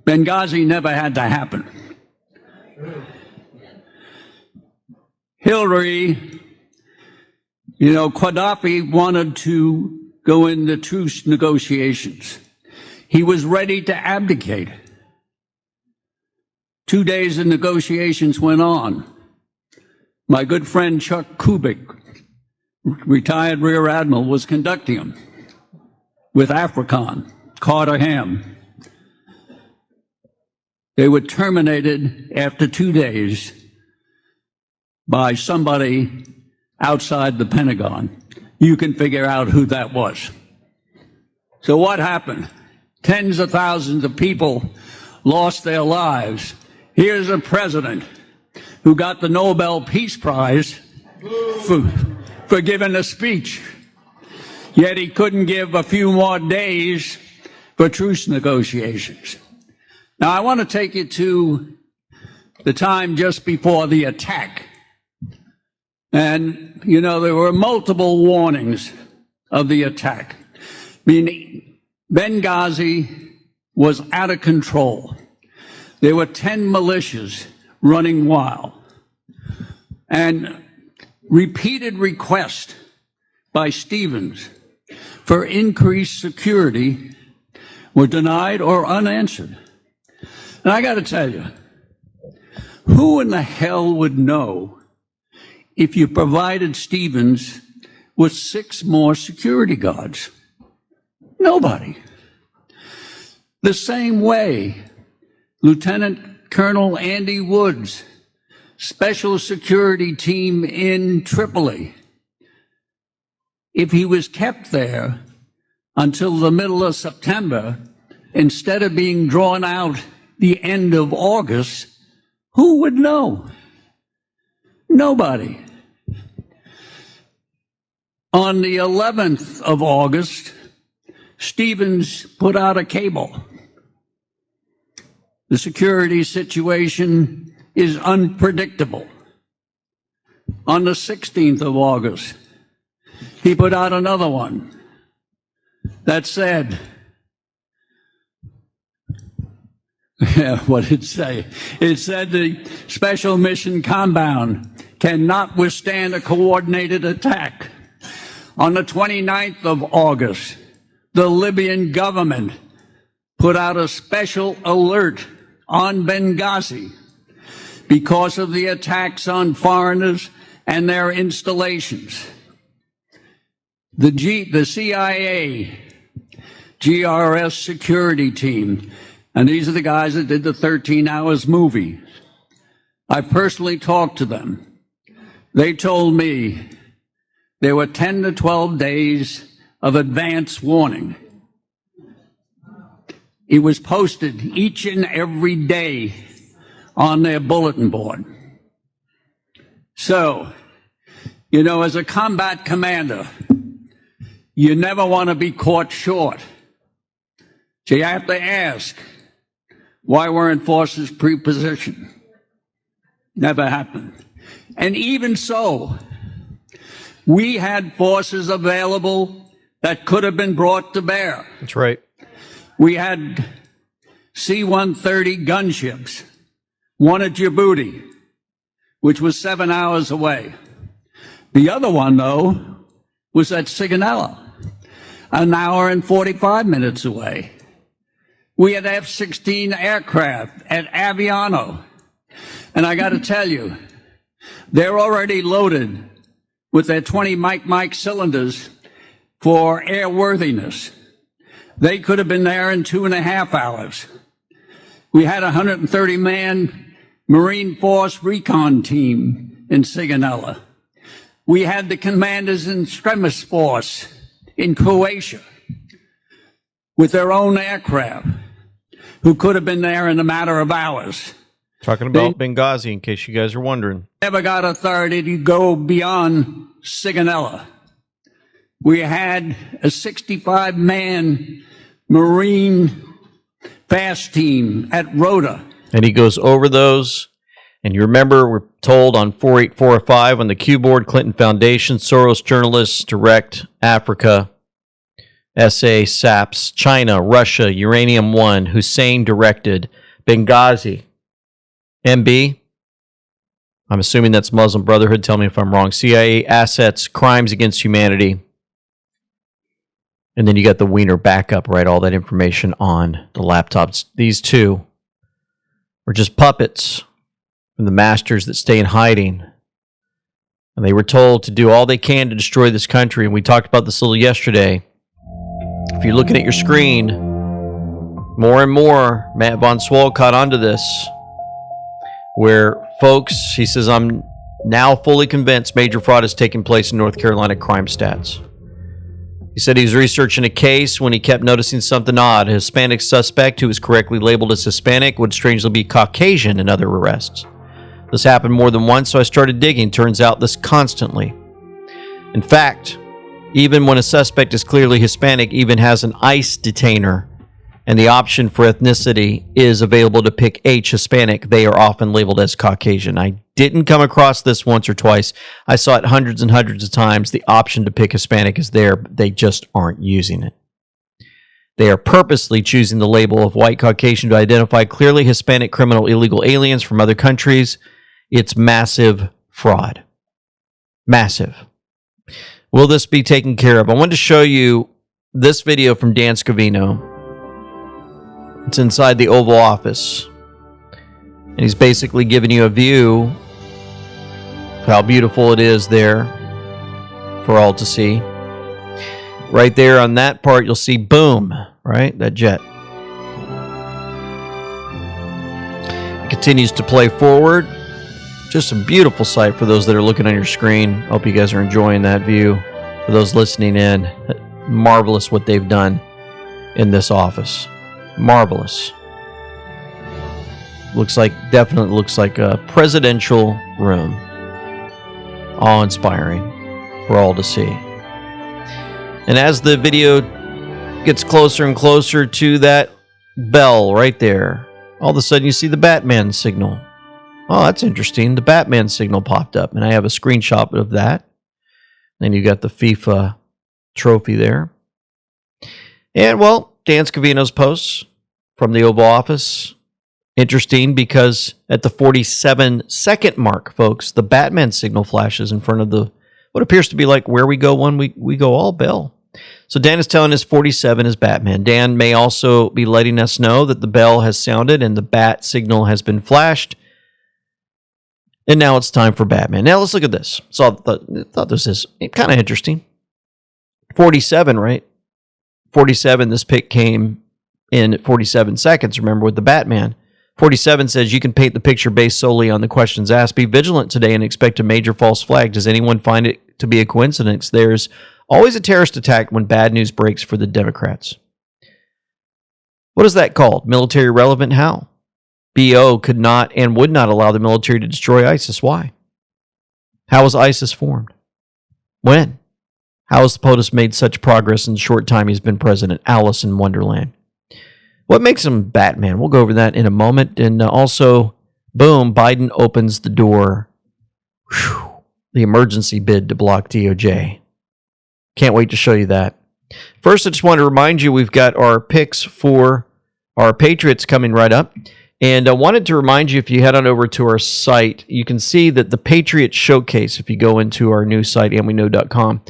Benghazi never had to happen. Hillary, you know, Gaddafi wanted to go into truce negotiations. He was ready to abdicate. 2 days of negotiations went on. My good friend Chuck Kubik, retired Rear Admiral, was conducting them. with African, Carter Ham. They were terminated after 2 days by somebody outside the Pentagon. You can figure out who that was. So what happened? Tens of thousands of people lost their lives. Here's a president who got the Nobel Peace Prize for giving a speech. Yet he couldn't give a few more days for truce negotiations. Now, I want to take you to the time just before the attack. And, you know, there were multiple warnings of the attack. I mean, Benghazi was out of control. There were 10 militias running wild. And repeated requests by Stevens for increased security were denied or unanswered. And I got to tell you, who in the hell would know if you provided Stevens with 6 more security guards? Nobody. The same way, Lieutenant Colonel Andy Woods, Special Security Team in Tripoli, if he was kept there until the middle of September, instead of being drawn out the end of August, who would know? Nobody. On the 11th of August, Stevens put out a cable. The security situation is unpredictable. On the 16th of August, he put out another one that said, what did it say? It said the special mission compound cannot withstand a coordinated attack. On the 29th of August, the Libyan government put out a special alert on Benghazi because of the attacks on foreigners and their installations. The CIA, GRS security team, and these are the guys that did the 13 Hours movie. I personally talked to them. They told me there were 10 to 12 days of advance warning. It was posted each and every day on their bulletin board. So, you know, as a combat commander, you never want to be caught short. So you have to ask, why weren't forces pre-positioned? Never happened. And even so, we had forces available that could have been brought to bear.
That's right.
We had C-130 gunships, one at Djibouti, which was 7 hours away. The other one, though, was at Sigonella, an hour and 45 minutes away. We had F-16 aircraft at Aviano. And I got to tell you, they're already loaded with their 20 Mike cylinders for airworthiness. They could have been there in 2.5 hours. We had a 130-man Marine Force recon team in Sigonella. We had the commanders in Stremis Force in Croatia with their own aircraft who could have been there in a matter of hours.
Talking about Benghazi, in case you guys are wondering.
Never got authority to go beyond Sigonella. We had a 65-man Marine fast team at Rota.
And he goes over those. And you remember, we're told on 48405 on the Q Board, Clinton Foundation, Soros journalists, direct Africa, SA, SAPS, China, Russia, Uranium One, Hussein directed, Benghazi, MB, I'm assuming that's Muslim Brotherhood, tell me if I'm wrong, CIA assets, crimes against humanity. And then you got the Wiener backup, right? All that information on the laptops. These two were just puppets from the masters that stay in hiding. And they were told to do all they can to destroy this country. And we talked about this a little yesterday. If you're looking at your screen, more and more, Matt Von Swol caught onto this, where folks, he says, I'm now fully convinced major fraud is taking place in North Carolina crime stats. He said he was researching a case when he kept noticing something odd. A Hispanic suspect who was correctly labeled as Hispanic would strangely be Caucasian in other arrests. This happened more than once, so I started digging. Turns out this constantly. In fact, even when a suspect is clearly Hispanic, even has an ICE detainer, and the option for ethnicity is available to pick H, Hispanic, they are often labeled as Caucasian. I didn't come across this once or twice. I saw it hundreds and hundreds of times. The option to pick Hispanic is there, but they just aren't using it. They are purposely choosing the label of white Caucasian to identify clearly Hispanic criminal illegal aliens from other countries. It's massive fraud. Massive. Will this be taken care of? I wanted to show you this video from Dan Scavino. It's inside the Oval Office. And he's basically giving you a view of how beautiful it is there for all to see. Right there on that part, you'll see boom, right? That jet. It continues to play forward. Just a beautiful sight for those that are looking on your screen. Hope you guys are enjoying that view. For those listening in, marvelous what they've done in this office. Marvelous. Definitely looks like a presidential room. Awe-inspiring for all to see. And as the video gets closer and closer to that bell right there, all of a sudden you see the Batman signal. Oh, that's interesting. The Batman signal popped up, and I have a screenshot of that. Then you got the FIFA trophy there. And, well, Dan Scavino's posts from the Oval Office. Interesting because at the 47-second mark, folks, the Batman signal flashes in front of the what appears to be like where we go when we go all bell. So Dan is telling us 47 is Batman. Dan may also be letting us know that the bell has sounded and the bat signal has been flashed. And now it's time for Batman. Now let's look at this. So I thought this is kind of interesting. 47, right? 47, this pic came in at 47 seconds, remember, with the Batman. 47 says you can paint the picture based solely on the questions asked. Be vigilant today and expect a major false flag. Does anyone find it to be a coincidence? There's always a terrorist attack when bad news breaks for the Democrats. What is that called? Military relevant? How? BO could not and would not allow the military to destroy ISIS. Why? How was ISIS formed? When? How has the POTUS made such progress in the short time he's been president? Alice in Wonderland. What makes him Batman? We'll go over that in a moment. And also, boom, Biden opens the door. Whew, the emergency bid to block DOJ. Can't wait to show you that. First, I just want to remind you we've got our picks for our Patriots coming right up. And I wanted to remind you, if you head on over to our site, you can see that the Patriot Showcase, if you go into our new site, andweknow.com,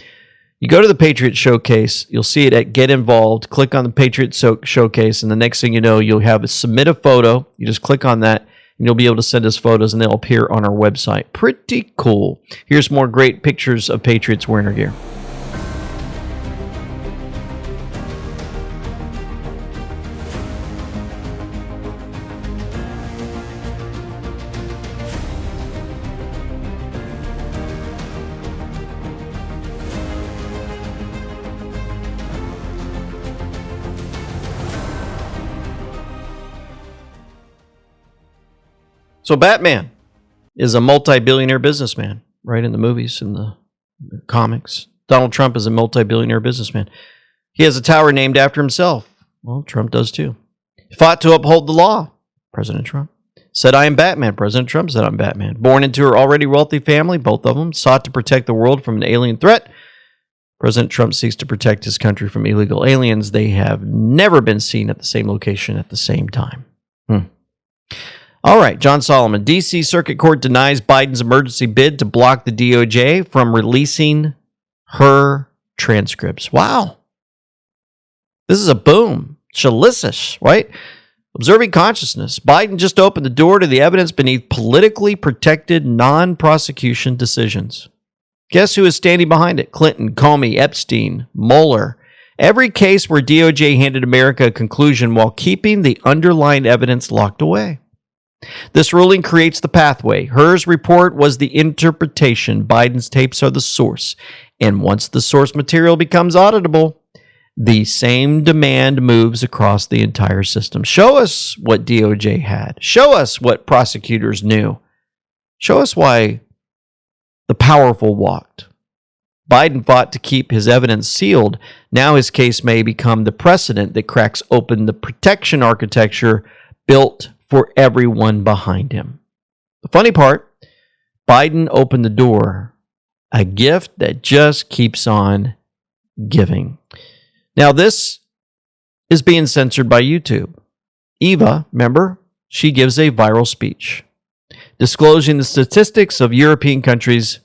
you go to the Patriot Showcase, you'll see it at Get Involved, click on the Patriot Showcase, and the next thing you know, you'll have a submit a photo. You just click on that, and you'll be able to send us photos, and they'll appear on our website. Pretty cool. Here's more great pictures of Patriots wearing their gear. So Batman is a multi-billionaire businessman, right, in the movies and the comics. Donald Trump is a multi-billionaire businessman. He has a tower named after himself. Well, Trump does too. He fought to uphold the law. President Trump said, I am Batman. President Trump said, I'm Batman. Born into an already wealthy family, both of them sought to protect the world from an alien threat. President Trump seeks to protect his country from illegal aliens. They have never been seen at the same location at the same time. All right, John Solomon. D.C. Circuit Court denies Biden's emergency bid to block the DOJ from releasing her transcripts. Wow. This is a boom. Shalicious, right? Observing consciousness. Biden just opened the door to the evidence beneath politically protected non-prosecution decisions. Guess who is standing behind it? Clinton, Comey, Epstein, Mueller, Every case where DOJ handed America a conclusion while keeping the underlying evidence locked away. This ruling creates the pathway. Hers report was the interpretation. Biden's tapes are the source. And once the source material becomes auditable, the same demand moves across the entire system. Show us what DOJ had. Show us what prosecutors knew. Show us why the powerful walked. Biden fought to keep his evidence sealed. Now his case may become the precedent that cracks open the protection architecture built for everyone behind him. The funny part, Biden opened the door, a gift that just keeps on giving. Now this is being censored by YouTube. Eva, remember, she gives a viral speech disclosing the statistics of European countries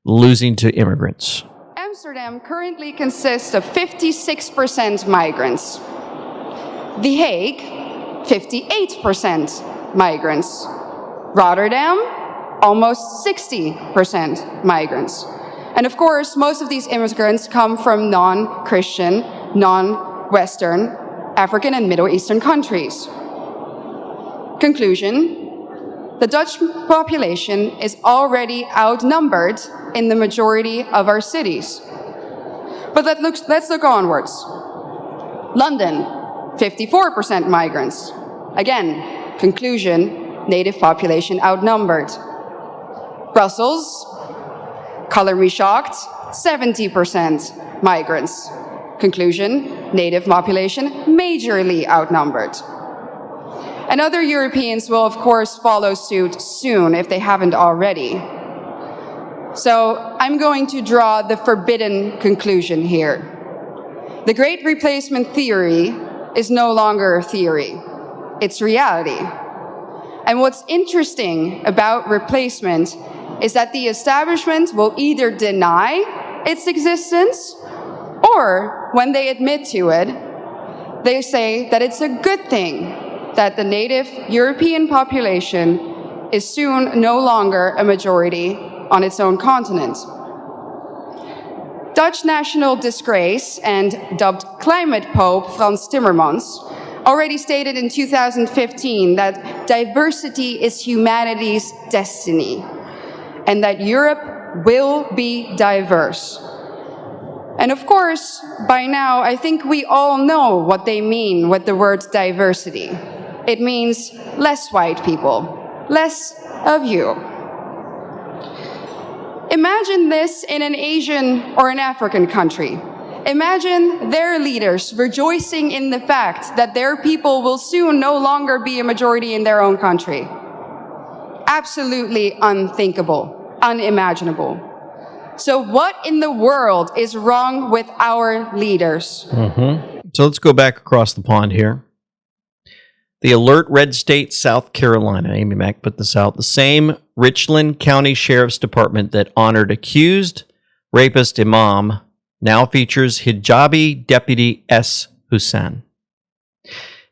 losing to immigrants.
Amsterdam currently consists of 56% migrants. The Hague, 58% migrants. Rotterdam, almost 60% migrants. And of course, most of these immigrants come from non-Christian, non-Western, African and Middle Eastern countries. Conclusion, the Dutch population is already outnumbered in the majority of our cities. But let's look onwards. London, 54% migrants. Again, conclusion, native population outnumbered. Brussels, color me shocked, 70% migrants. Conclusion, native population majorly outnumbered. And other Europeans will, of course, follow suit soon if they haven't already. So I'm going to draw the forbidden conclusion here. The Great Replacement theory is no longer a theory. It's reality. And what's interesting about replacement is that the establishment will either deny its existence, or when they admit to it, they say that it's a good thing that the native European population is soon no longer a majority on its own continent. Dutch national disgrace and dubbed climate pope Frans Timmermans already stated in 2015 that diversity is humanity's destiny and that Europe will be diverse. And of course, by now, I think we all know what they mean with the word diversity. It means less white people, less of you. Imagine this in an Asian or an African country. Imagine their leaders rejoicing in the fact that their people will soon no longer be a majority in their own country. Absolutely unthinkable, unimaginable. So what in the world is wrong with our leaders?
So let's go back across the pond here. The alert red state, South Carolina. Amy Mack put this out. The same Richland County Sheriff's Department that honored accused rapist imam now features hijabi Deputy S. Hussein.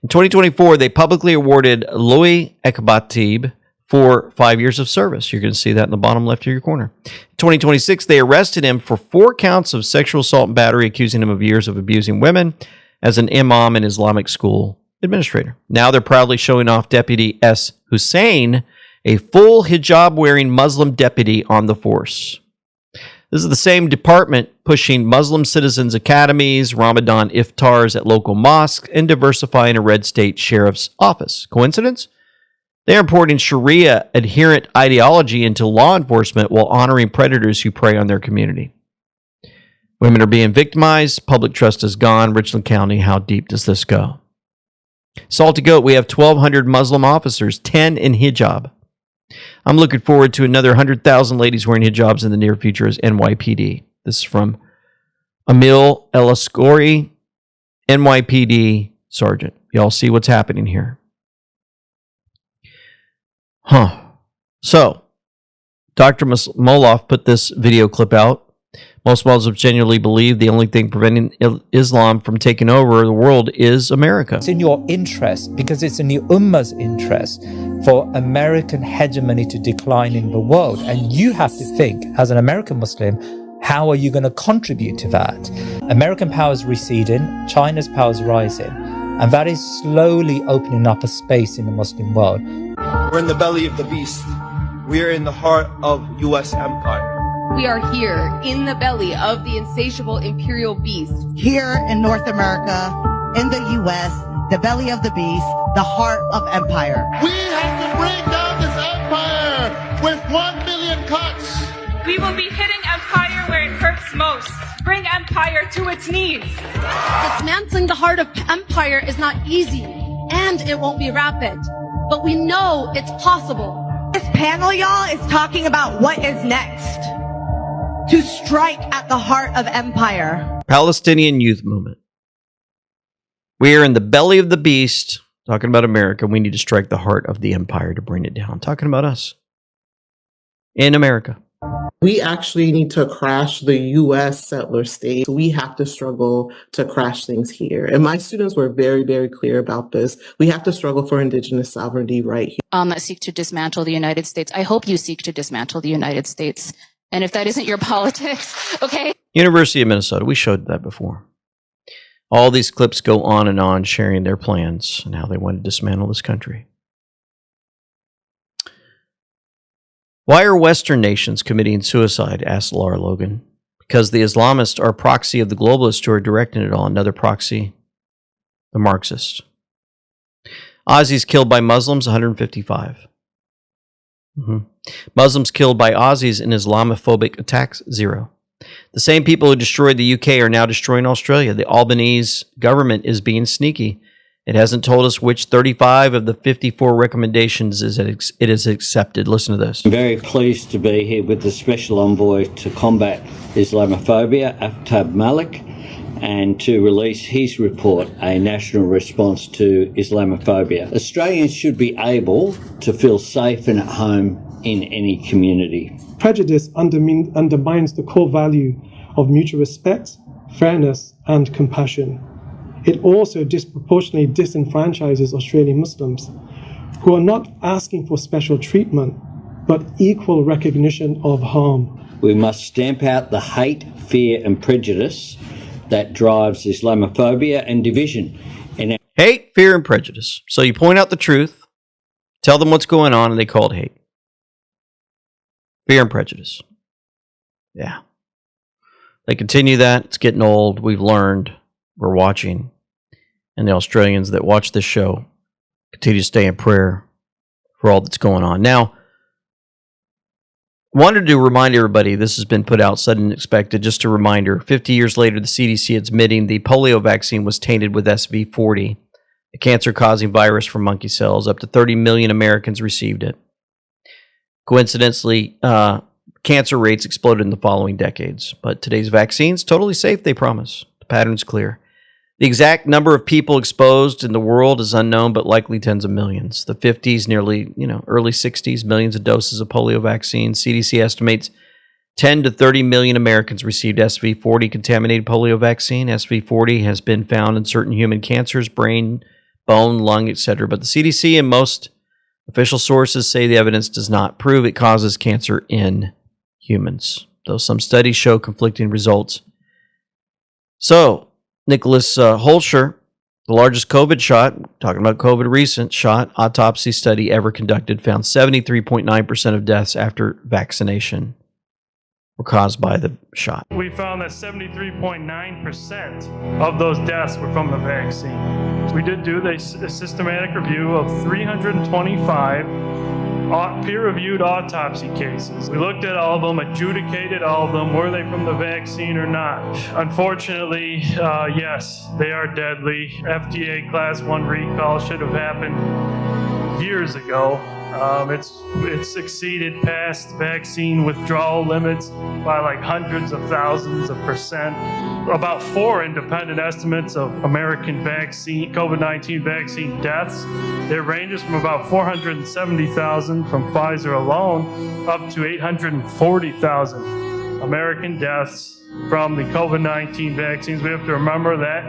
In 2024, they publicly awarded Louis Ekbatib for 5 years of service. You're going to see that in the bottom left of your corner. In 2026, they arrested him for 4 counts of sexual assault and battery, accusing him of years of abusing women as an imam and Islamic school administrator. Now they're proudly showing off Deputy S. Hussein, a full hijab-wearing Muslim deputy on the force. This is the same department pushing Muslim citizens' academies, Ramadan iftars at local mosques, and diversifying a red state sheriff's office. Coincidence? They are importing Sharia adherent ideology into law enforcement while honoring predators who prey on their community. Women are being victimized. Public trust is gone. Richland County, how deep does this go? Salty Goat, we have 1,200 Muslim officers, 10 in hijab. I'm looking forward to another 100,000 ladies wearing hijabs in the near future as NYPD. This is from Emil Elascori, NYPD Sergeant. Y'all see what's happening here. So, Dr. Moloff put this video clip out. Most Muslims genuinely believe the only thing preventing Islam from taking over the world is America.
It's in your interest, because it's in the Ummah's interest, for American hegemony to decline in the world. And you have to think, as an American Muslim, How are you going to contribute to that? American power is receding, China's power is rising, and that is slowly opening up a space in the Muslim world.
We're in the belly of the beast. We are in the heart of U.S. empire.
We are here in the belly of the insatiable imperial beast.
Here in North America, in the U.S., the belly of the beast, the heart of empire.
We have to bring down this empire with 1 million cuts.
We will be hitting empire where it hurts most. Bring empire to its knees.
Dismantling the heart of empire is not easy, and it won't be rapid. But we know it's possible.
This panel, y'all, is talking about what is next. To strike at the heart of empire.
Palestinian Youth Movement. We are in the belly of the beast. Talking about America. We need to strike the heart of the empire to bring it down. Talking about us. In America.
We actually need to crash the U.S. settler state. We have to struggle to crash things here. And my students were very, very clear about this. We have to struggle for indigenous sovereignty right here.
That seek to dismantle the United States. I hope you seek to dismantle the United States. And if that isn't your politics, okay?
University of Minnesota. We showed that before. All these clips go on, sharing their plans and how they want to dismantle this country. Why are Western nations committing suicide? Asked Laura Logan. Because the Islamists are a proxy of the globalists who are directing it all. Another proxy, the Marxists. Aussies killed by Muslims, 155. Muslims killed by Aussies in Islamophobic attacks, 0. The same people who destroyed the UK are now destroying Australia. The Albanese government is being sneaky. It hasn't told us which 35 of the 54 recommendations it has accepted. Listen to this.
I'm very pleased to be here with the Special Envoy to combat Islamophobia, Aftab Malik, and to release his report, A National Response to Islamophobia. Australians should be able to feel safe and at home in any community.
Prejudice undermines the core value of mutual respect, fairness, and compassion. It also disproportionately disenfranchises Australian Muslims, who are not asking for special treatment, but equal recognition of harm.
We must stamp out the hate, fear, and prejudice that drives Islamophobia and division.
Hate, fear, and prejudice. So you point out the truth, tell them what's going on, and they call it hate. Fear and prejudice. Yeah. They continue that. It's getting old. We've learned. We're watching. And the Australians that watch this show continue to stay in prayer for all that's going on. Now, wanted to remind everybody, this has been put out sudden and unexpected. Just a reminder, 50 years later, the CDC admitting the polio vaccine was tainted with SV40, a cancer-causing virus from monkey cells. Up to 30 million Americans received it. Coincidentally, cancer rates exploded in the following decades. But today's vaccine's totally safe, they promise. The pattern's clear. The exact number of people exposed in the world is unknown, but likely tens of millions. The 50s, nearly, early 60s, millions of doses of polio vaccine. CDC estimates 10 to 30 million Americans received SV40 contaminated polio vaccine. SV40 has been found in certain human cancers, brain, bone, lung, etc. But the CDC and most official sources say the evidence does not prove it causes cancer in humans, though some studies show conflicting results. So, Nicholas Holscher, the largest COVID shot, talking about COVID recent shot, autopsy study ever conducted, found 73.9% of deaths after vaccination were caused by the shot.
We found that 73.9% of those deaths were from the vaccine. We did do a systematic review of 325 peer-reviewed autopsy cases. We looked at all of them, adjudicated all of them, were they from the vaccine or not. Unfortunately, yes, they are deadly. FDA Class 1 recall should have happened years ago. It's exceeded past vaccine withdrawal limits by like hundreds of thousands of percent. About 4 independent estimates of American COVID-19 vaccine deaths. It ranges from about 470,000 from Pfizer alone up to 840,000 American deaths from the COVID-19 vaccines. We have to remember that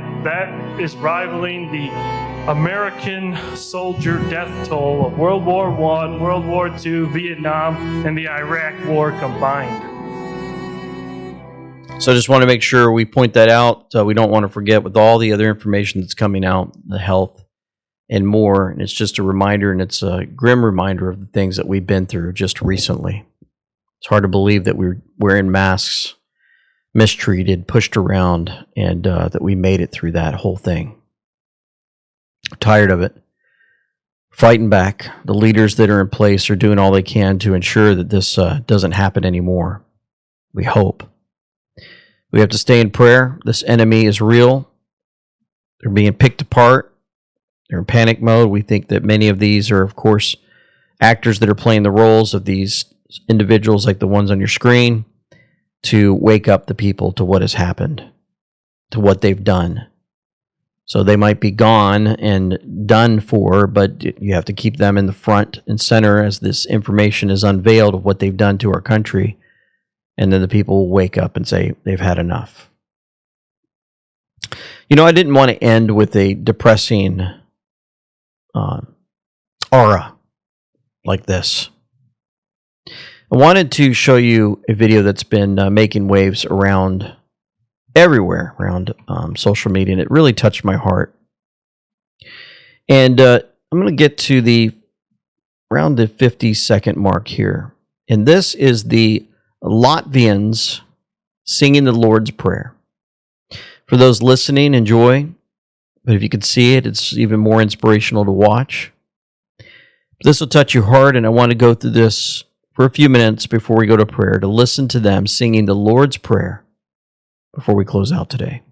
is rivaling the American soldier death toll of World War I, World War II, Vietnam, and the Iraq War combined.
So I just want to make sure we point that out. We don't want to forget with all the other information that's coming out, the health and more. And it's just a reminder, and it's a grim reminder of the things that we've been through just recently. It's hard to believe that we're wearing masks, mistreated, pushed around, and that we made it through that whole thing. Tired of it. Fighting back. The leaders that are in place are doing all they can to ensure that this doesn't happen anymore. We hope. We have to stay in prayer. This enemy is real. They're being picked apart. They're in panic mode. We think that many of these are, of course, actors that are playing the roles of these individuals like the ones on your screen to wake up the people to what has happened, to what they've done. So they might be gone and done for, but you have to keep them in the front and center as this information is unveiled of what they've done to our country. And then the people will wake up and say they've had enough. You know, I didn't want to end with a depressing aura like this. I wanted to show you a video that's been making waves around everywhere, around social media, and it really touched my heart. And I'm going to get to around the 50-second mark here. And this is the Latvians singing the Lord's Prayer. For those listening, enjoy. But if you could see it, it's even more inspirational to watch. This will touch your heart, and I want to go through this for a few minutes before we go to prayer, to listen to them singing the Lord's Prayer before we close out today.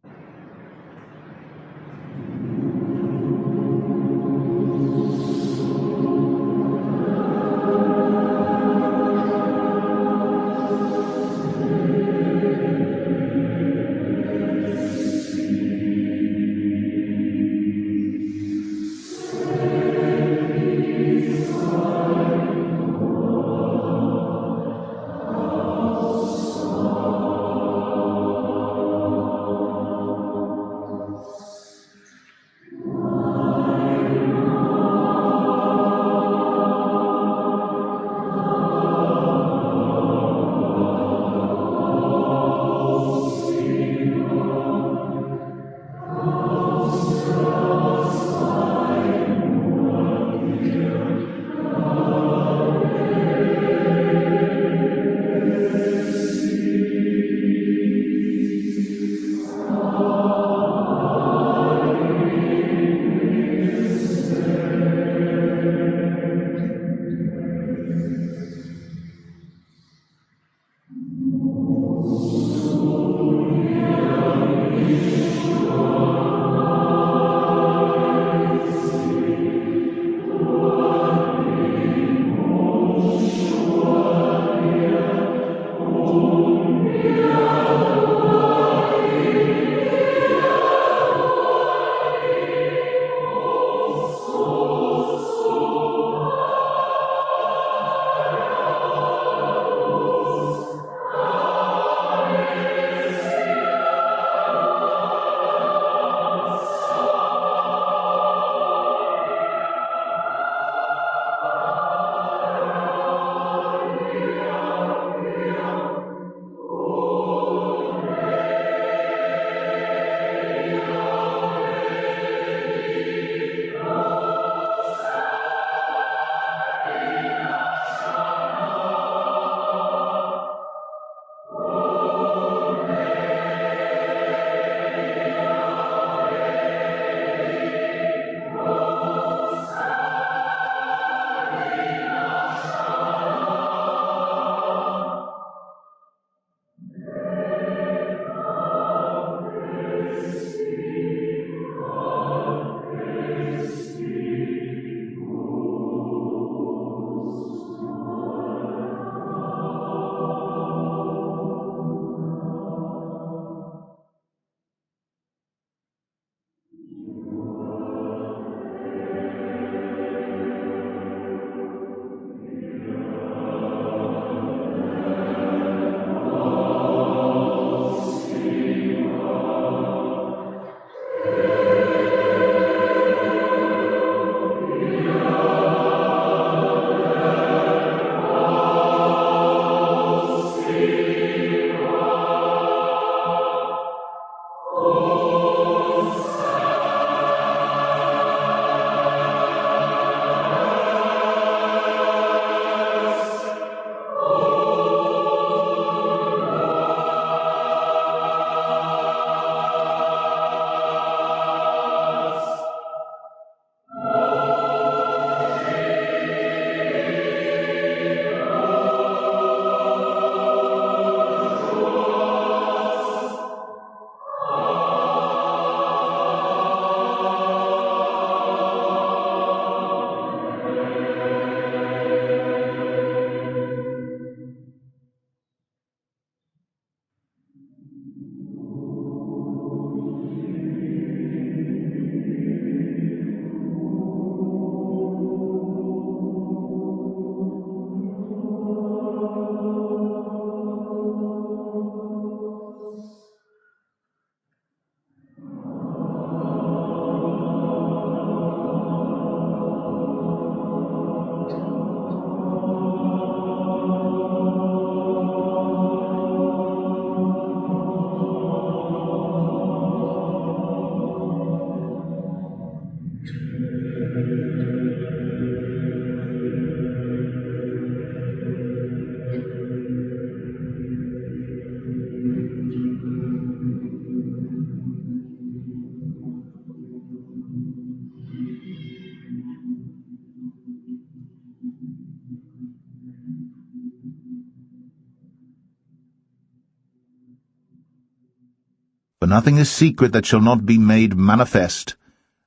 For nothing is secret that shall not be made manifest,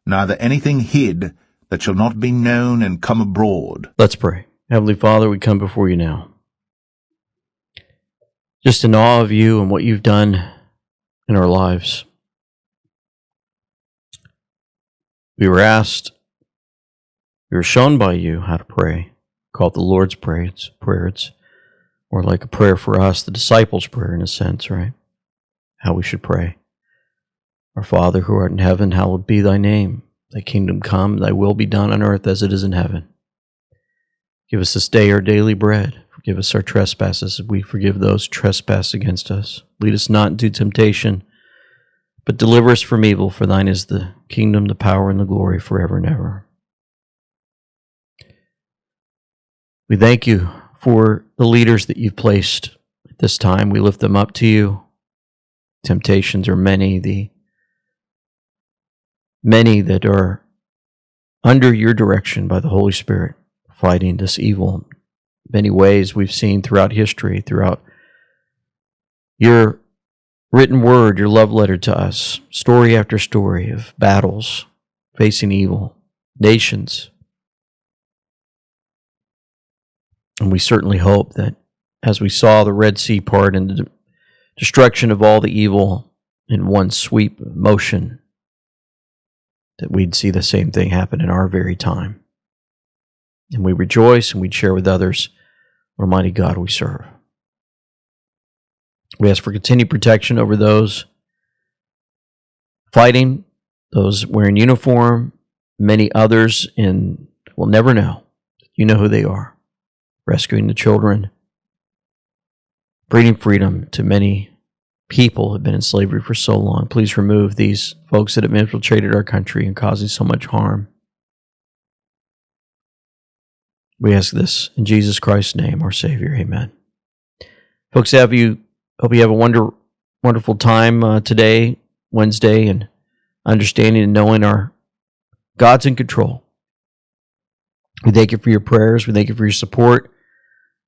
neither anything hid that shall not be known and come abroad.
Let's pray. Heavenly Father, we come before you now, just in awe of you and what you've done in our lives. We were shown by you how to pray. Call it the Lord's Prayer. It's more like a prayer for us, the disciples' prayer in a sense, right? How we should pray. Our Father who art in heaven, hallowed be thy name. Thy kingdom come, thy will be done on earth as it is in heaven. Give us this day our daily bread. Forgive us our trespasses as we forgive those who trespass against us. Lead us not into temptation, but deliver us from evil. For thine is the kingdom, the power, and the glory forever and ever. We thank you for the leaders that you've placed at this time. We lift them up to you. Temptations are many, the many that are under your direction by the Holy Spirit, fighting this evil. Many ways we've seen throughout history, throughout your written word, your love letter to us, story after story of battles, facing evil, nations. And we certainly hope that as we saw the Red Sea part and the destruction of all the evil in one sweep of motion, that we'd see the same thing happen in our very time. And we rejoice and we'd share with others what a mighty God we serve. We ask for continued protection over those fighting, those wearing uniform, many others we'll never know. You know who they are. Rescuing the children, bringing freedom to many people who have been in slavery for so long. Please remove these folks that have infiltrated our country and causing so much harm. We ask this in Jesus Christ's name, our Savior. Amen. Folks, hope you have a wonderful time today, Wednesday, and understanding and knowing our God's in control. We thank you for your prayers. We thank you for your support.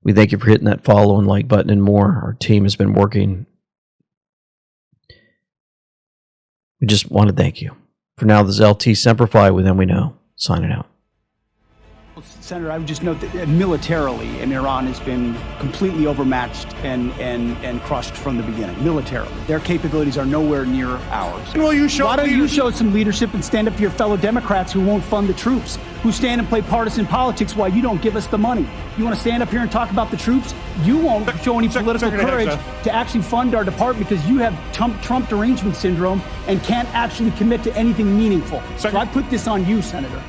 We thank you for hitting that follow and like button and more. Our team has been working. We just want to thank you. For now, this is LT Semper Fi with Them We Know, signing out.
Senator, I would just note that militarily, Iran has been completely overmatched and crushed from the beginning. Militarily, their capabilities are nowhere near ours. Well, why don't you show some leadership and stand up to your fellow Democrats who won't fund the troops, who stand and play partisan politics while you don't give us the money? You want to stand up here and talk about the troops? You won't show any political courage to actually fund our department because you have Trump derangement syndrome and can't actually commit to anything meaningful. So I put this on you, Senator.